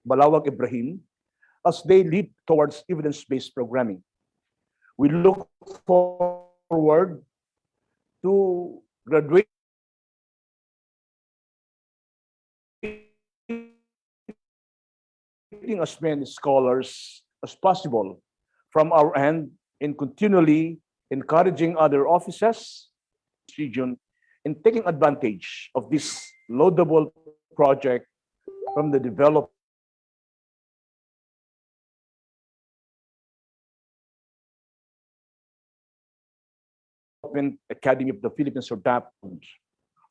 Balawag Ibrahim as they lead towards evidence-based programming. We look forward to graduating as many scholars as possible from our end in continually encouraging other offices region in taking advantage of this laudable project from the development Development Academy of the Philippines, or DAP.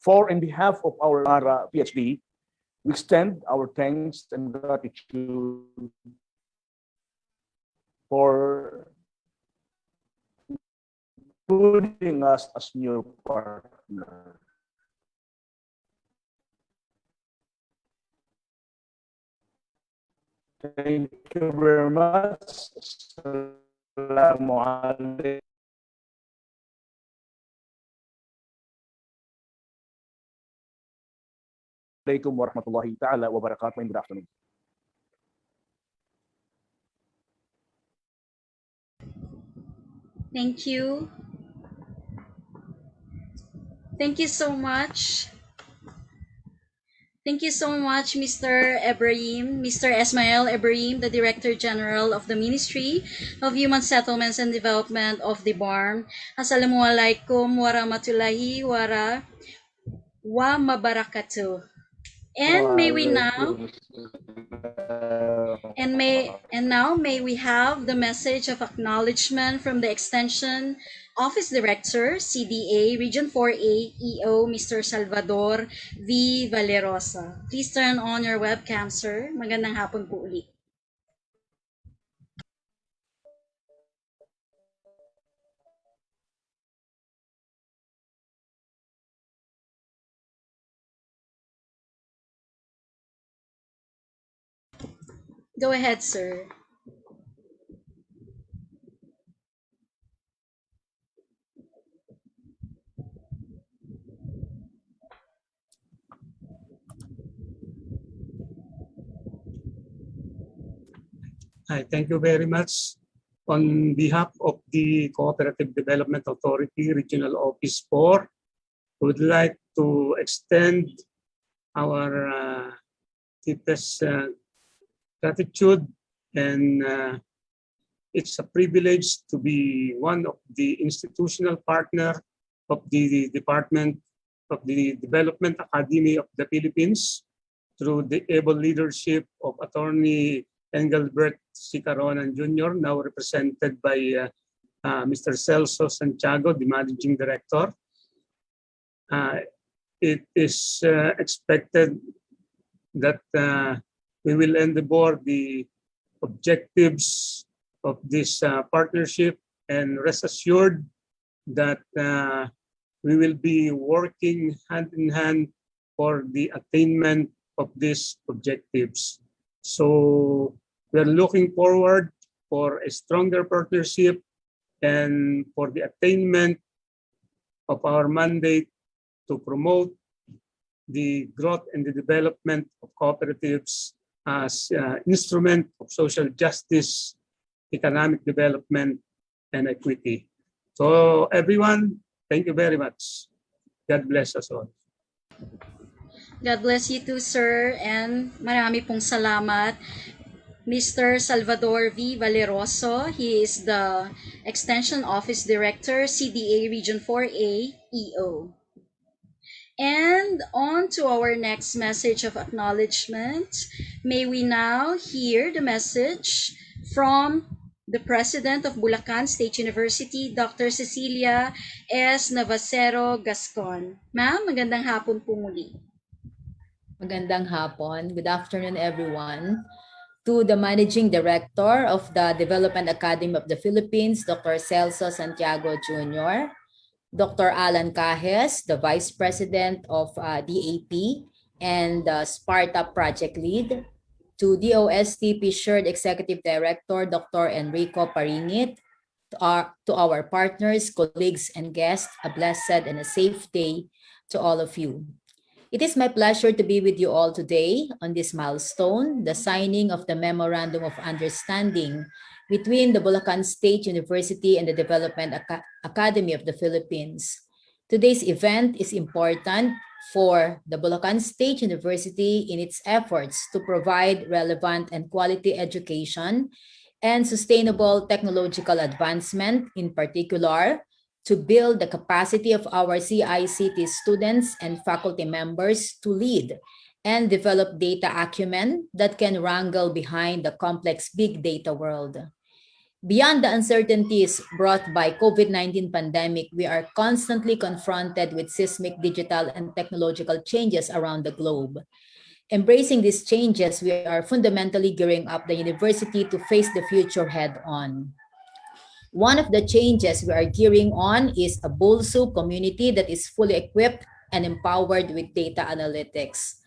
For, in behalf of our PhD, we extend our thanks and gratitude for including us as new partner. Thank you very much. Assalamualaikum. Warahmatullahi ta'ala wabarakatuh. Good afternoon.
Thank you. Thank you so much. Thank you so much, Mr. Ibrahim, Mr. Esmael Ibrahim, the Director General of the Ministry of Human Settlements and Development of the BARMM. Assalamualaikum warahmatullahi wabarakatuh. And may we now may we have the message of acknowledgement from the Extension Office Director, CDA, Region 4A, EO, Mr. Salvador V. Valerosa. Please turn on your webcam, sir. Magandang hapon po ulit. Go ahead, sir.
Hi, thank you very much. On behalf of the Cooperative Development Authority Regional Office 4, we would like to extend our deepest gratitude, and it's a privilege to be one of the institutional partner of the Department of the Development Academy of the Philippines through the able leadership of Attorney Engelbert C. Caronan Jr., now represented by Mr. Celso Santiago, the Managing Director. It is expected that we will endeavor the objectives of this partnership, and rest assured that we will be working hand in hand for the attainment of these objectives. So we're looking forward for a stronger partnership and for the attainment of our mandate to promote the growth and the development of cooperatives as instrument of social justice, economic development, and equity. So everyone, thank you very much. God bless us all.
God bless you too, sir, and marami pong salamat. Mr. Salvador V. Valeroso, he is the Extension Office Director, CDA Region 4A, EO. And on to our next message of acknowledgement. May we now hear the message from the President of Bulacan State University, Dr. Cecilia S. Navasero Gascon. Ma'am, magandang hapon po muli.
Magandang hapon. Good afternoon, everyone. To the Managing Director of the Development Academy of the Philippines, Dr. Celso Santiago Jr., Dr. Alan Cajes, the Vice President of DAP and the SPARTA Project Lead, to DOSTP Shared Executive Director, Dr. Enrico Parinit, to our partners, colleagues, and guests, a blessed and a safe day to all of you. It is my pleasure to be with you all today on this milestone, the signing of the Memorandum of Understanding between the Bulacan State University and the Development Academy of the Philippines. Today's event is important for the Bulacan State University in its efforts to provide relevant and quality education and sustainable technological advancement, in particular, to build the capacity of our CICT students and faculty members to lead and develop data acumen that can wrangle behind the complex big data world. Beyond the uncertainties brought by COVID-19 pandemic, we are constantly confronted with seismic digital and technological changes around the globe. Embracing these changes, we are fundamentally gearing up the university to face the future head on. One of the changes we are gearing on is a BulSU community that is fully equipped and empowered with data analytics.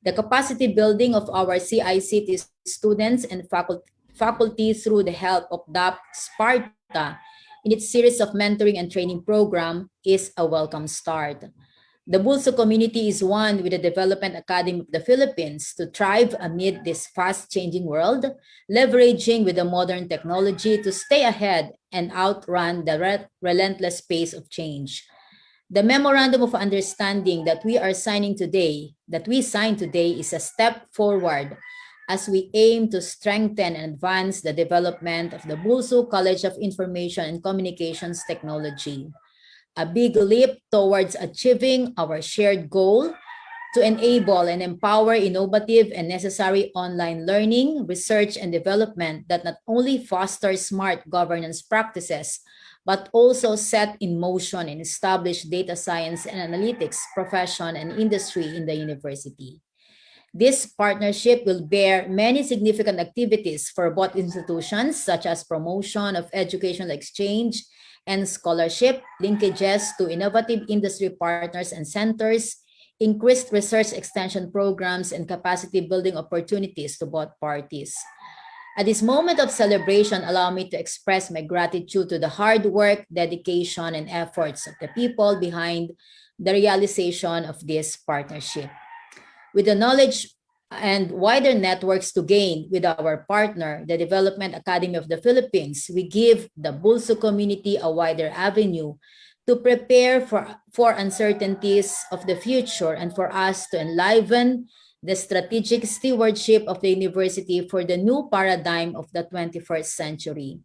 The capacity building of our CICT students and faculty through the help of DAP-SPARTA in its series of mentoring and training program is a welcome start. The BulSU community is one with the Development Academy of the Philippines to thrive amid this fast-changing world, leveraging with the modern technology to stay ahead and outrun the relentless pace of change. The Memorandum of Understanding that we signed today is a step forward as we aim to strengthen and advance the development of the BulSU College of Information and Communications Technology. A big leap towards achieving our shared goal to enable and empower innovative and necessary online learning, research, and development that not only fosters smart governance practices, but also set in motion and establish data science and analytics profession and industry in the university. This partnership will bear many significant activities for both institutions, such as promotion of educational exchange and scholarship, linkages to innovative industry partners and centers, increased research extension programs, and capacity building opportunities to both parties. At this moment of celebration, allow me to express my gratitude to the hard work, dedication, and efforts of the people behind the realization of this partnership. With the knowledge and wider networks to gain with our partner, the Development Academy of the Philippines, we give the BulSU community a wider avenue to prepare for uncertainties of the future and for us to enliven the strategic stewardship of the university for the new paradigm of the 21st century.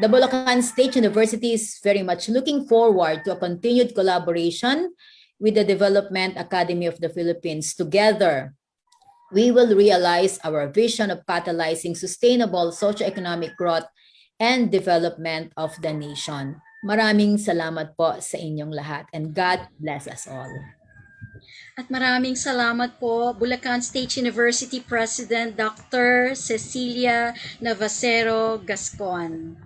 The Bulacan State University is very much looking forward to a continued collaboration with the Development Academy of the Philippines. Together, we will realize our vision of catalyzing sustainable socioeconomic growth and development of the nation. Maraming salamat po sa inyong lahat and God bless us all.
At maraming salamat po, Bulacan State University President Dr. Cecilia Navasero Gascon.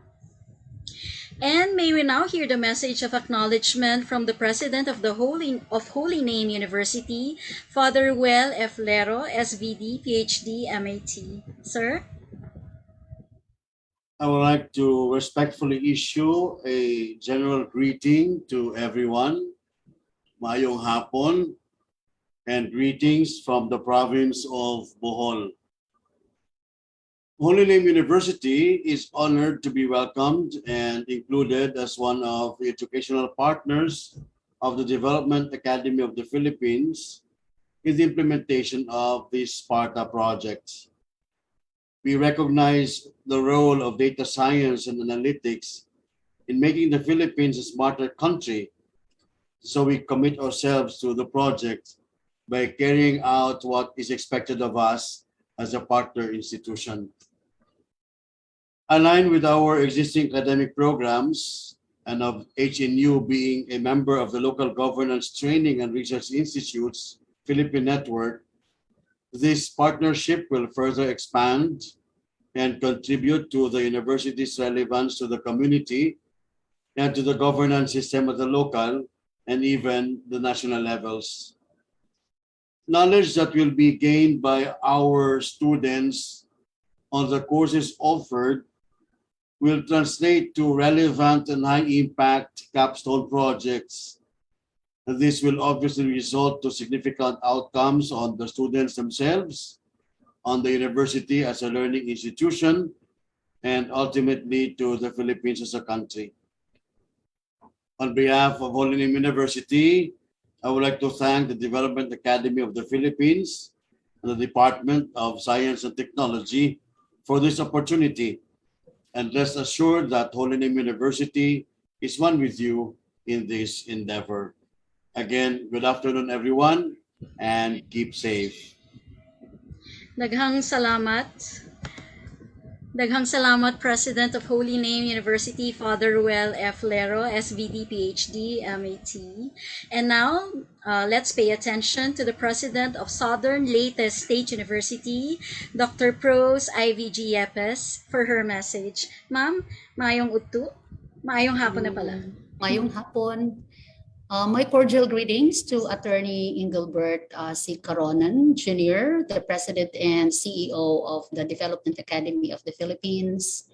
And may we now hear the message of acknowledgement from the President of the Holy Name University, Father Well F. Lero, SVD, PhD, MAT. Sir?
I would like to respectfully issue a general greeting to everyone. Mayong hapon and greetings from the province of Bohol. Holy Name University is honored to be welcomed and included as one of the educational partners of the Development Academy of the Philippines in the implementation of the SPARTA project. We recognize the role of data science and analytics in making the Philippines a smarter country, so we commit ourselves to the project by carrying out what is expected of us as a partner institution. Aligned with our existing academic programs and of HNU being a member of the Local Governance Training and Research Institute's Philippine Network, this partnership will further expand and contribute to the university's relevance to the community and to the governance system at the local and even the national levels. Knowledge that will be gained by our students on the courses offered will translate to relevant and high-impact capstone projects. This will obviously result to significant outcomes on the students themselves, on the university as a learning institution, and ultimately to the Philippines as a country. On behalf of Holy Name University, I would like to thank the Development Academy of the Philippines and the Department of Science and Technology for this opportunity. And rest assured that Holy Name University is one with you in this endeavor. Again, good afternoon, everyone, and keep safe.
Daghang salamat. Daghang salamat, President of Holy Name University, Father Ruel F. Lero, SVD, PhD, MAT. And now, let's pay attention to the President of Southern Leyte State University, Dr. Pros Ivy G. Yepes, for her message. Ma'am, maayong udto? Maayong hapon na pala.
Mayong hapon. My cordial greetings to Attorney Engelbert C. Caronan Jr., the President and CEO of the Development Academy of the Philippines,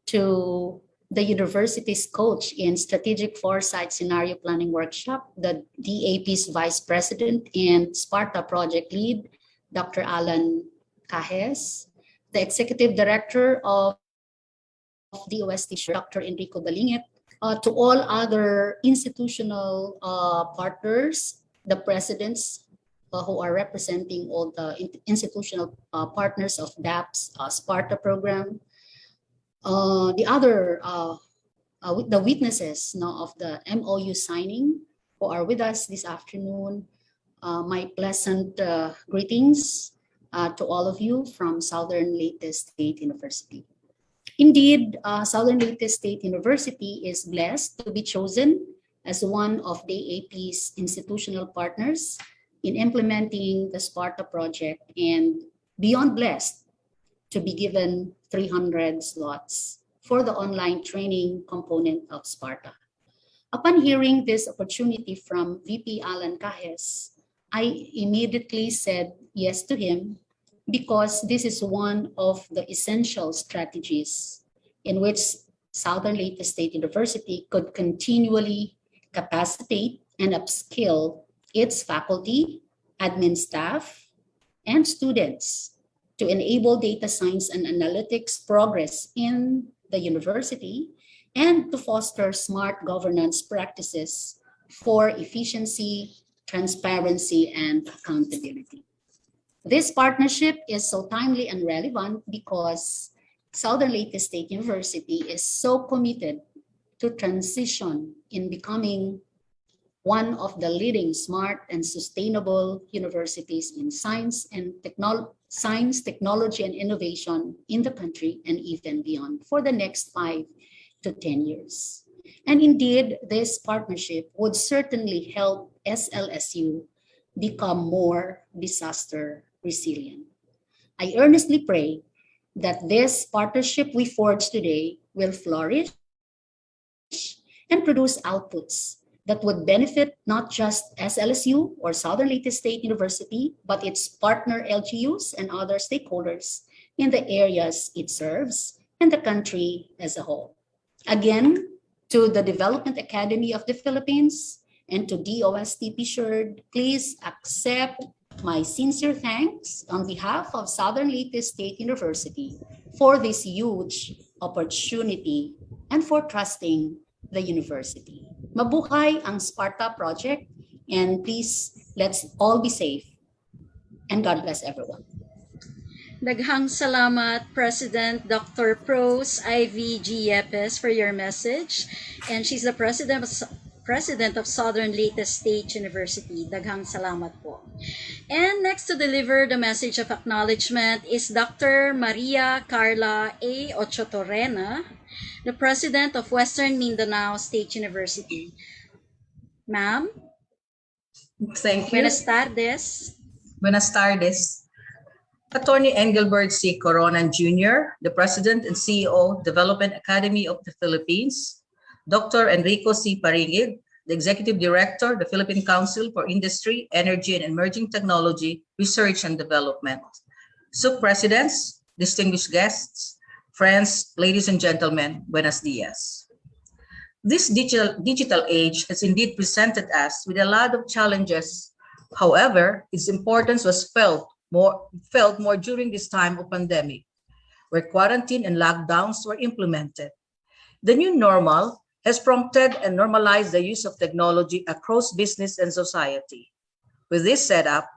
to the university's coach in Strategic Foresight Scenario Planning Workshop, the DAP's Vice President and SPARTA Project Lead, Dr. Alan Cajes, the Executive Director of DOST, Dr. Enrico Balingit, to all other institutional partners, the presidents who are representing all the institutional partners of DAP's SPARTA program, the other the witnesses of the MOU signing who are with us this afternoon. My pleasant greetings to all of you from Southern Leyte State University. Indeed, Southern Leyte State University is blessed to be chosen as one of DAP's institutional partners in implementing the SPARTA project, and beyond blessed to be given 300 slots for the online training component of SPARTA. Upon hearing this opportunity from VP Alan Cajes, I immediately said yes to him, because this is one of the essential strategies in which Southern Leyte State University could continually capacitate and upskill its faculty, admin staff, and students to enable data science and analytics progress in the university, and to foster smart governance practices for efficiency, transparency, and accountability. This partnership is so timely and relevant because Southern Leyte State University is so committed to transition in becoming one of the leading smart and sustainable universities in science, technology, and innovation in the country and even beyond for the next 5 to 10 years. And indeed, this partnership would certainly help SouLSU become more disaster resilient. I earnestly pray that this partnership we forge today will flourish and produce outputs that would benefit not just SouLSU or Southern Leyte State University, but its partner LGUs and other stakeholders in the areas it serves and the country as a whole. Again, to the Development Academy of the Philippines and to DOST PSURD, please accept my sincere thanks on behalf of Southern Leyte State University for this huge opportunity and for trusting the university. Mabuhay ang SPARTA project, and please, let's all be safe. And God bless everyone.
Daghang salamat, President Dr. Pros Ivy G. Yepes, for your message. And she's the President of Southern Leyte State University. Daghang salamat po. And next to deliver the message of acknowledgement is Dr. Maria Carla A. Ochotorena, the President of Western Mindanao State University. Ma'am?
Thank you.
Buenas tardes.
Buenas tardes. Attorney Engelbert C. Coronan Jr., the President and CEO, Development Academy of the Philippines. Dr. Enrico C. Paringid, the Executive Director, the Philippine Council for Industry, Energy, and Emerging Technology, Research and Development. SUC Presidents, distinguished guests, friends, ladies and gentlemen, buenos dias. This digital age has indeed presented us with a lot of challenges. However, its importance was felt more during this time of pandemic, where quarantine and lockdowns were implemented. The new normal has prompted and normalized the use of technology across business and society. With this setup,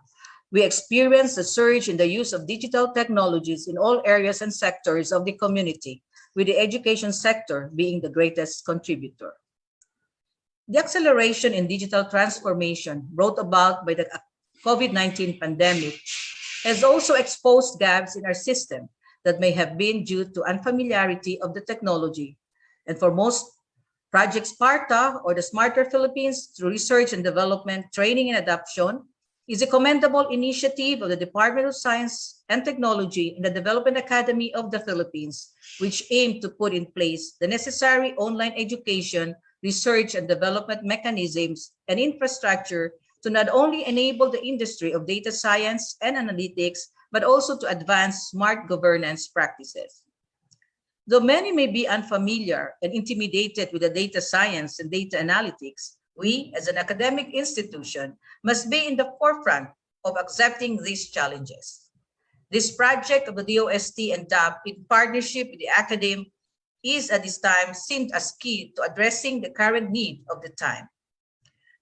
we experienced a surge in the use of digital technologies in all areas and sectors of the community, with the education sector being the greatest contributor. The acceleration in digital transformation brought about by the COVID-19 pandemic has also exposed gaps in our system that may have been due to unfamiliarity of the technology. And for most, Project SPARTA, or the Smarter Philippines through Research and Development, Training and Adoption, is a commendable initiative of the Department of Science and Technology and the Development Academy of the Philippines, which aim to put in place the necessary online education, research and development mechanisms and infrastructure to not only enable the industry of data science and analytics, but also to advance smart governance practices. Though many may be unfamiliar and intimidated with the data science and data analytics, we, as an academic institution, must be in the forefront of accepting these challenges. This project of the DOST and DAP in partnership with the academe is at this time seen as key to addressing the current need of the time.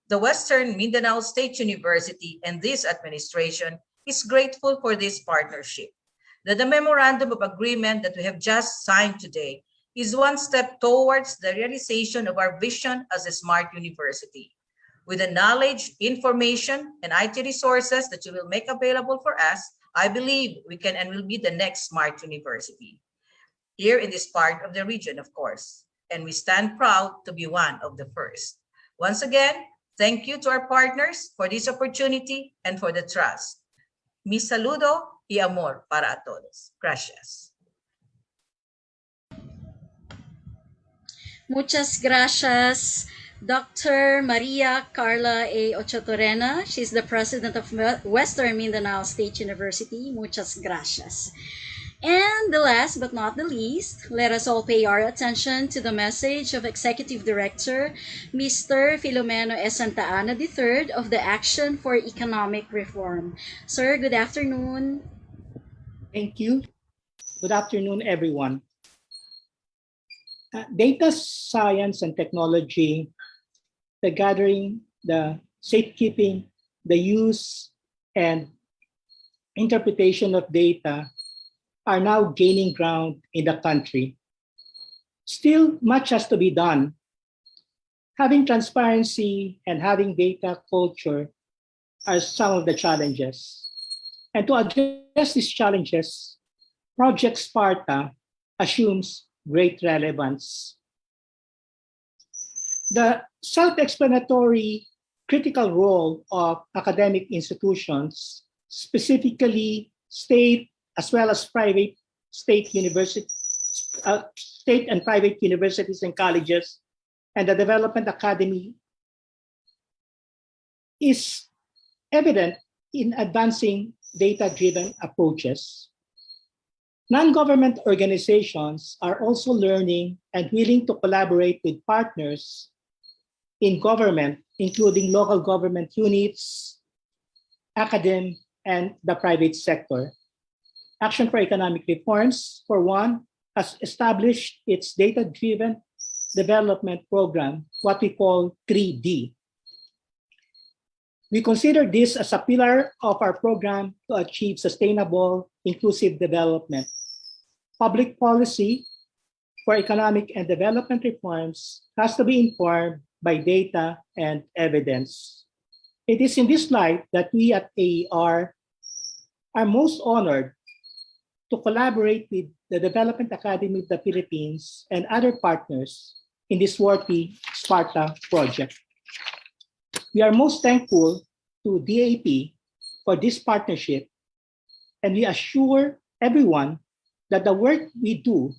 The Western Mindanao State University and this administration is grateful for this partnership. That the Memorandum of Agreement that we have just signed today is one step towards the realization of our vision as a smart university. With the knowledge, information, and IT resources that you will make available for us, I believe we can and will be the next smart university here in this part of the region, of course, and we stand proud to be one of the first. Once again, thank you to our partners for this opportunity and for the trust. Mi saludo y amor para a todos. Gracias.
Muchas gracias, Dr. Maria Carla A. Ochotorena. She's the president of Western Mindanao State University. Muchas gracias. And the last but not the least, let us all pay our attention to the message of Executive Director, Mr. Filomeno S. Santa Ana III of the Action for Economic Reform. Sir, good afternoon.
Thank you. Good afternoon, everyone. Data science and technology, the gathering, the safekeeping, the use, and interpretation of data are now gaining ground in the country. Still, much has to be done. Having transparency and having data culture are some of the challenges. And to address these challenges, Project SPARTA assumes great relevance. The self-explanatory critical role of academic institutions, specifically state as well as private state and private universities and colleges, and the Development Academy is evident in advancing data-driven approaches. Non-government organizations are also learning and willing to collaborate with partners in government, including local government units, academia, and the private sector. Action for Economic Reforms, for one, has established its data-driven development program, what we call 3D. We consider this as a pillar of our program to achieve sustainable, inclusive development. Public policy for economic and development reforms has to be informed by data and evidence. It is in this light that we at AER are most honored to collaborate with the Development Academy of the Philippines and other partners in this worthy SPARTA project. We are most thankful to DAP for this partnership, and we assure everyone that the work we do,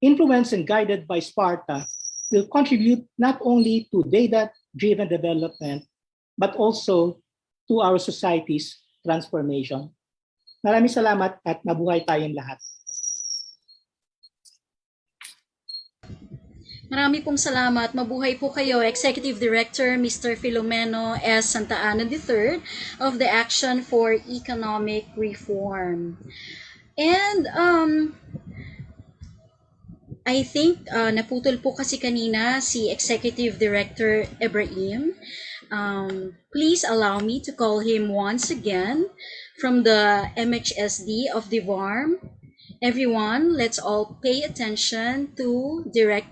influenced and guided by SPARTA, will contribute not only to data-driven development, but also to our society's transformation. Maraming salamat at mabuhay tayong lahat.
Marami pong salamat. Mabuhay po kayo, Executive Director Mr. Filomeno S. Santa Ana III of the Action for Economic Reform. And I think naputol po kasi kanina si Executive Director Ibrahim. Please allow me to call him once again from the MHSD of the BARMM. Everyone, let's all pay attention to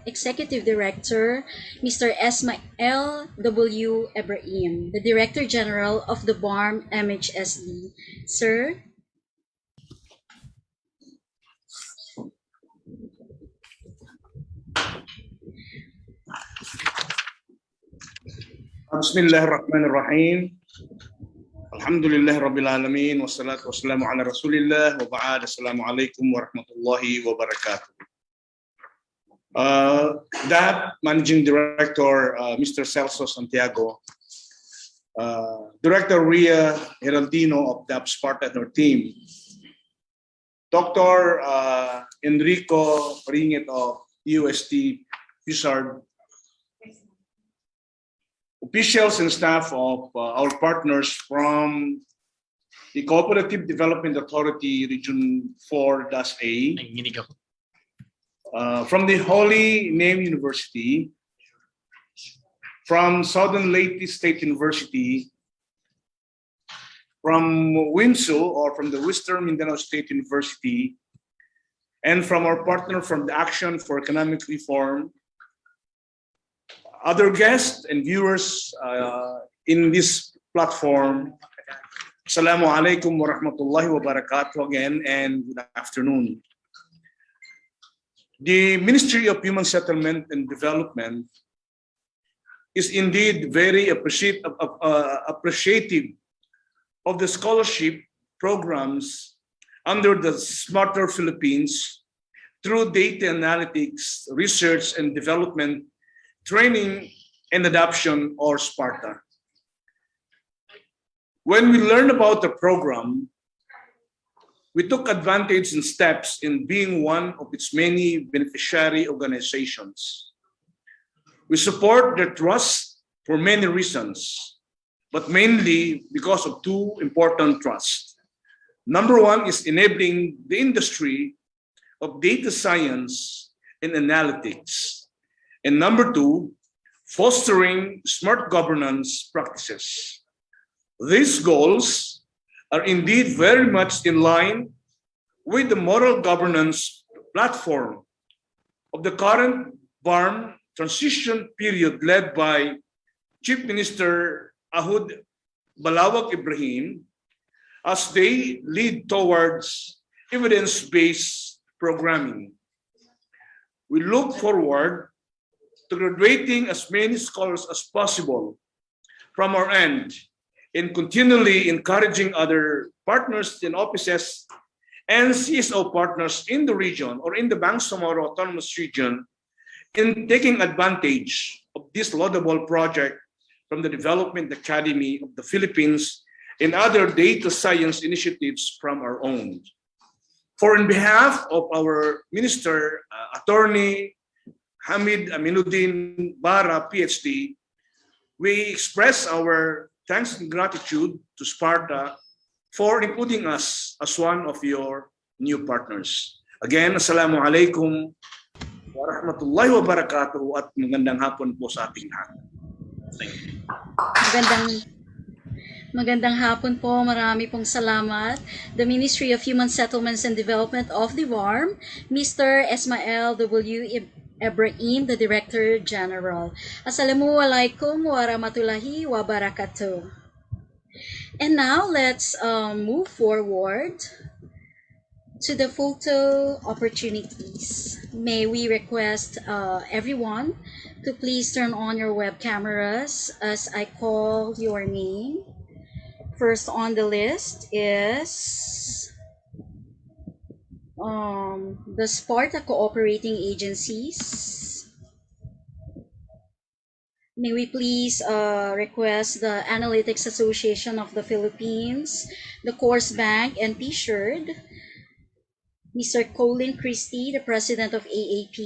Executive Director Mr. Esmael W. Ibrahim, the Director General of the BARMM MHSD. Sir?
Bismillahirrahmanirrahim. Alhamdulillah Rabbil Alamin. Wassalatu wassalamu ala Rasulillah. Wa ba'ad. Assalamualaikum warahmatullahi wabarakatuh. DAP Managing Director, Mr. Celso Santiago, Director Ria Heraldino of DAP-SPARTA and her team, Dr. Enrico Paringit of UST PSARD, officials and staff of our partners from the Cooperative Development Authority Region 4-A, from the Holy Name University, from Southern Leyte State University, from WMSU or from the Western Mindanao State University, and from our partner from the Action for Economic Reform, other guests and viewers in this platform. Assalamu alaikum wa rahmatullahi wa barakatuh again, and good afternoon. The Ministry of Human Settlement and Development is indeed very appreciative of the scholarship programs under the Smarter Philippines through data analytics, research and development, training and adoption, or SPARTA. When we learned about the program, we took advantage and steps in being one of its many beneficiary organizations. We support their trust for many reasons, but mainly because of two important trusts. Number one is enabling the industry of data science and analytics. And number two, fostering smart governance practices. These goals are indeed very much in line with the moral governance platform of the current BARMM transition period led by Chief Minister Ahud Balawag Ibrahim, as they lead towards evidence-based programming. We look forward to graduating as many scholars as possible from our end in continually encouraging other partners in offices and CSO partners in the region or in the Bangsamoro Autonomous Region in taking advantage of this laudable project from the Development Academy of the Philippines and other data science initiatives from our own. For in behalf of our Minister, Attorney Hamid Aminuddin Bara, PhD, we express our thanks and gratitude to SPARTA for including us as one of your new partners. Again, Assalamu alaikum wa rahmatullahi wa barakatuh at magandang hapon po sa ating lahat. Thank you.
Magandang hapon po. Marami pong salamat. The Ministry of Human Settlements and Development of the BARMM, Mr. Ismael W. Ibrahim, the Director General. Assalamualaikum warahmatullahi wabarakatuh. And now let's move forward to the photo opportunities. May we request everyone to please turn on your web cameras as I call your name. First on the list is the SPARTA cooperating agencies. May we please request the Analytics Association of the Philippines, the Course Bank, and PSHERD, Mr. Colin Christie, the President of AAP,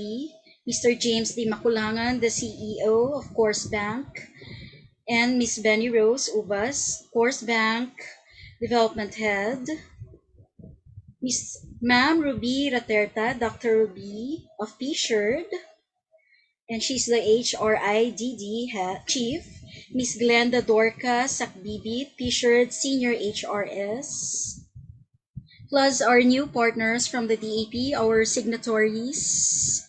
Mr. James D. Makulangan, the CEO of Course Bank, and Ms. Benny Rose Ubas, Course Bank Development Head, Ma'am Ruby Raterta, Dr. Ruby of PSHERD, and she's the HRIDD Chief, Ms. Glenda Dorca Sakbibit, PSHERD Senior HRS, plus our new partners from the DAP, our signatories,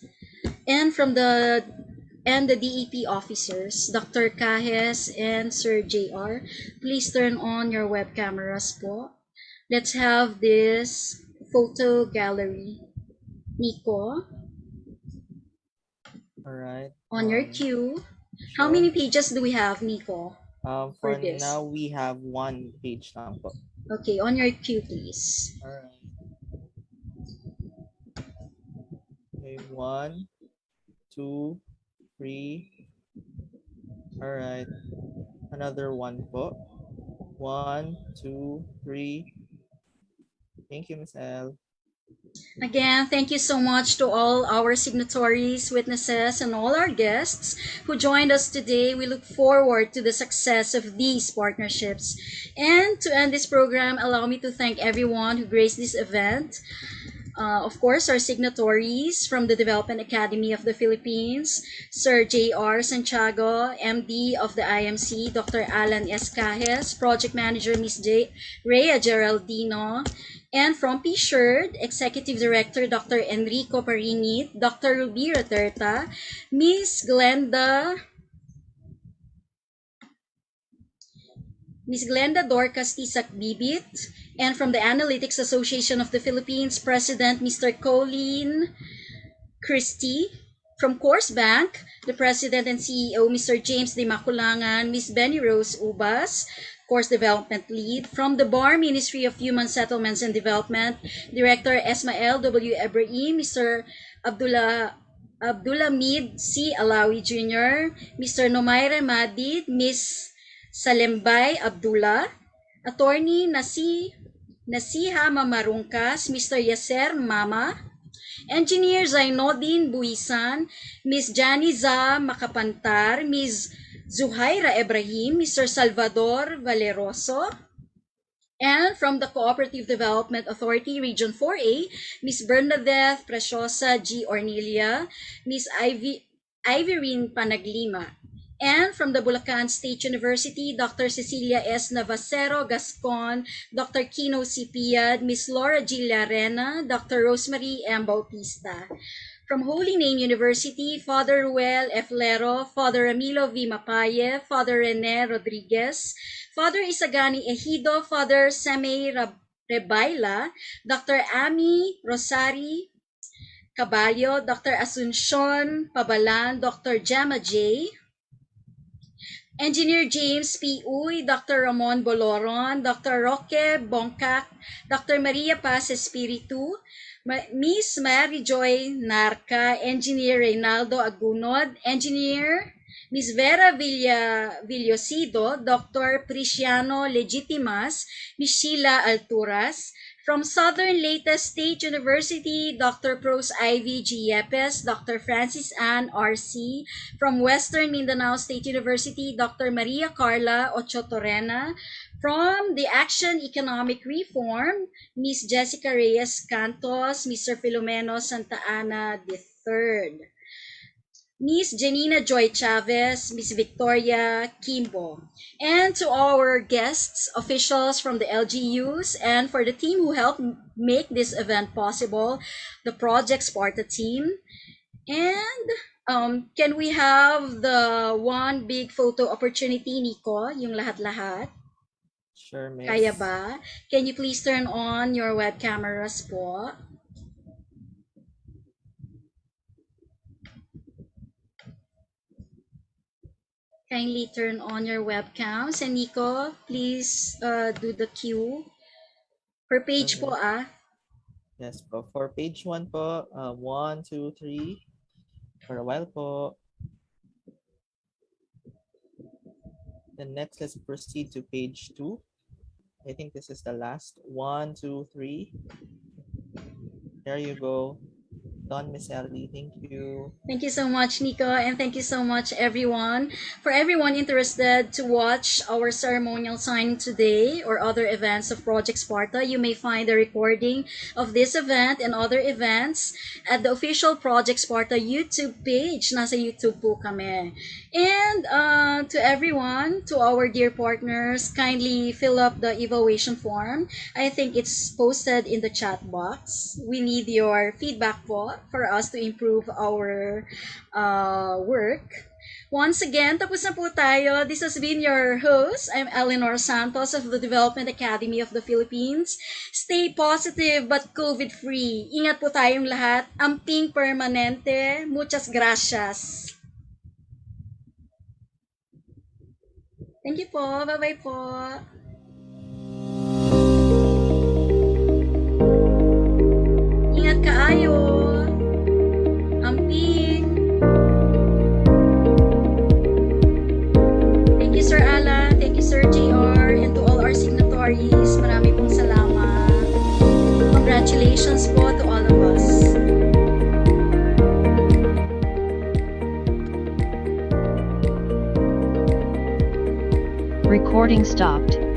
and the DEP officers, Dr. Kahes and Sir JR. Please turn on your web cameras po. Let's have this photo gallery. Nico.
All right.
On your cue. How
Sure.
many pages do we have, Nico?
For
this?
now, we have 1 page lang po.
Okay, on your cue, please.
Alright. Okay, 1, 2, 3. Alright. Another 1 po. 1, 2, 3. Thank you, Miss L.
Again, thank you so much to all our signatories, witnesses, and all our guests who joined us today. We look forward to the success of these partnerships. And to end this program, allow me to thank everyone who graced this event. Of course, our signatories from the Development Academy of the Philippines, Sir J.R. Santiago, MD of the IMC, Dr. Alan S. Cajes, Project Manager Ms. Rhea Geraldino, and from PSHERD, Executive Director Dr. Enrico Paringit, Dr. Ruby Roterta, Ms. Glenda Dorcas Tisak Bibit, and from the Analytics Association of the Philippines, President Mr. Colleen Christie. From Course Bank, the President and CEO, Mr. James De Maculangan, Ms. Benny Rose Ubas, Course Development Lead. From the BARMM Ministry of Human Settlements and Development, Director Esmael W. Ibrahim, Mr. Abdulhamid C. Alawi Jr., Mr. Nomaire Madid, Ms. Salembay Abdullah, Attorney Nasiha Mamarungkas, Mr. Yasser Mama, Engineer Zainodin Buisan, Ms. Janiza Makapantar, Ms. Zuhaira Ibrahim, Mr. Salvador Valeroso, and from the Cooperative Development Authority Region 4A, Ms. Bernadette Preciosa G. Ornelia, Ms. Iverine Panaglima. And from the Bulacan State University, Dr. Cecilia S. Navacero Gascon, Dr. Kino Cipiad, Ms. Laura G. Larena, Dr. Rosemary M. Bautista. From Holy Name University, Father Ruel F. Lero, Father Ramilo V. Mapaye, Father Rene Rodriguez, Father Isagani Ejido, Father Samay Rebaila, Dr. Ami Rosari Caballo, Dr. Asuncion Pabalan, Dr. Jama J., Engineer James P. Uy, Dr. Ramon Boloron, Dr. Roque Bongkak, Dr. Maria Paz Espiritu, Miss Mary Joy Narca, Engineer Reynaldo Agunod, Engineer Miss Vera Villosido, Dr. Priciano Legitimas, Miss Sheila Alturas. From Southern Leyte State University, Dr. Pros Ivy G. Yepes, Dr. Francis Ann R.C. From Western Mindanao State University, Dr. Maria Carla Ochotorena. From the Action Economic Reform, Ms. Jessica Reyes Cantos, Mr. Filomeno Santa Ana III. Ms. Janina Joy Chavez, Ms. Victoria Kimbo. And to our guests, officials from the LGUs, and for the team who helped make this event possible, the Project SPARTA team. And can we have the one big photo opportunity, Nico, yung lahat-lahat?
Sure, miss.
Kaya ba? Can you please turn on your web cameras po? Kindly turn on your webcams. And Nico, please do the cue. Per page po
Yes po. For page 1 po, 1, 2, 3. For a while po. Then next, let's proceed to page 2. I think this is the last. 1, 2, 3. There you go. Done, Miss Ellie. Thank you.
Thank you so much, Nico, and thank you so much, everyone. For everyone interested to watch our ceremonial signing today or other events of Project SPARTA, you may find a recording of this event and other events at the official Project SPARTA YouTube page. Nasa YouTube po kami. And to everyone, to our dear partners, kindly fill up the evaluation form. I think it's posted in the chat box. We need your feedback po for us to improve our work. Once again, tapos na po tayo. This has been your host. I'm Eleanor Santos of the Development Academy of the Philippines. Stay positive but COVID-free. Ingat po tayong lahat. Amping permanente. Muchas gracias. Thank you po. Bye-bye po. Ingat kaayo. Amping. Thank you, Sir Alan. Thank you, Sir JR. And to all our signatories, marami pong salamat. Congratulations po to all of us.
Recording stopped.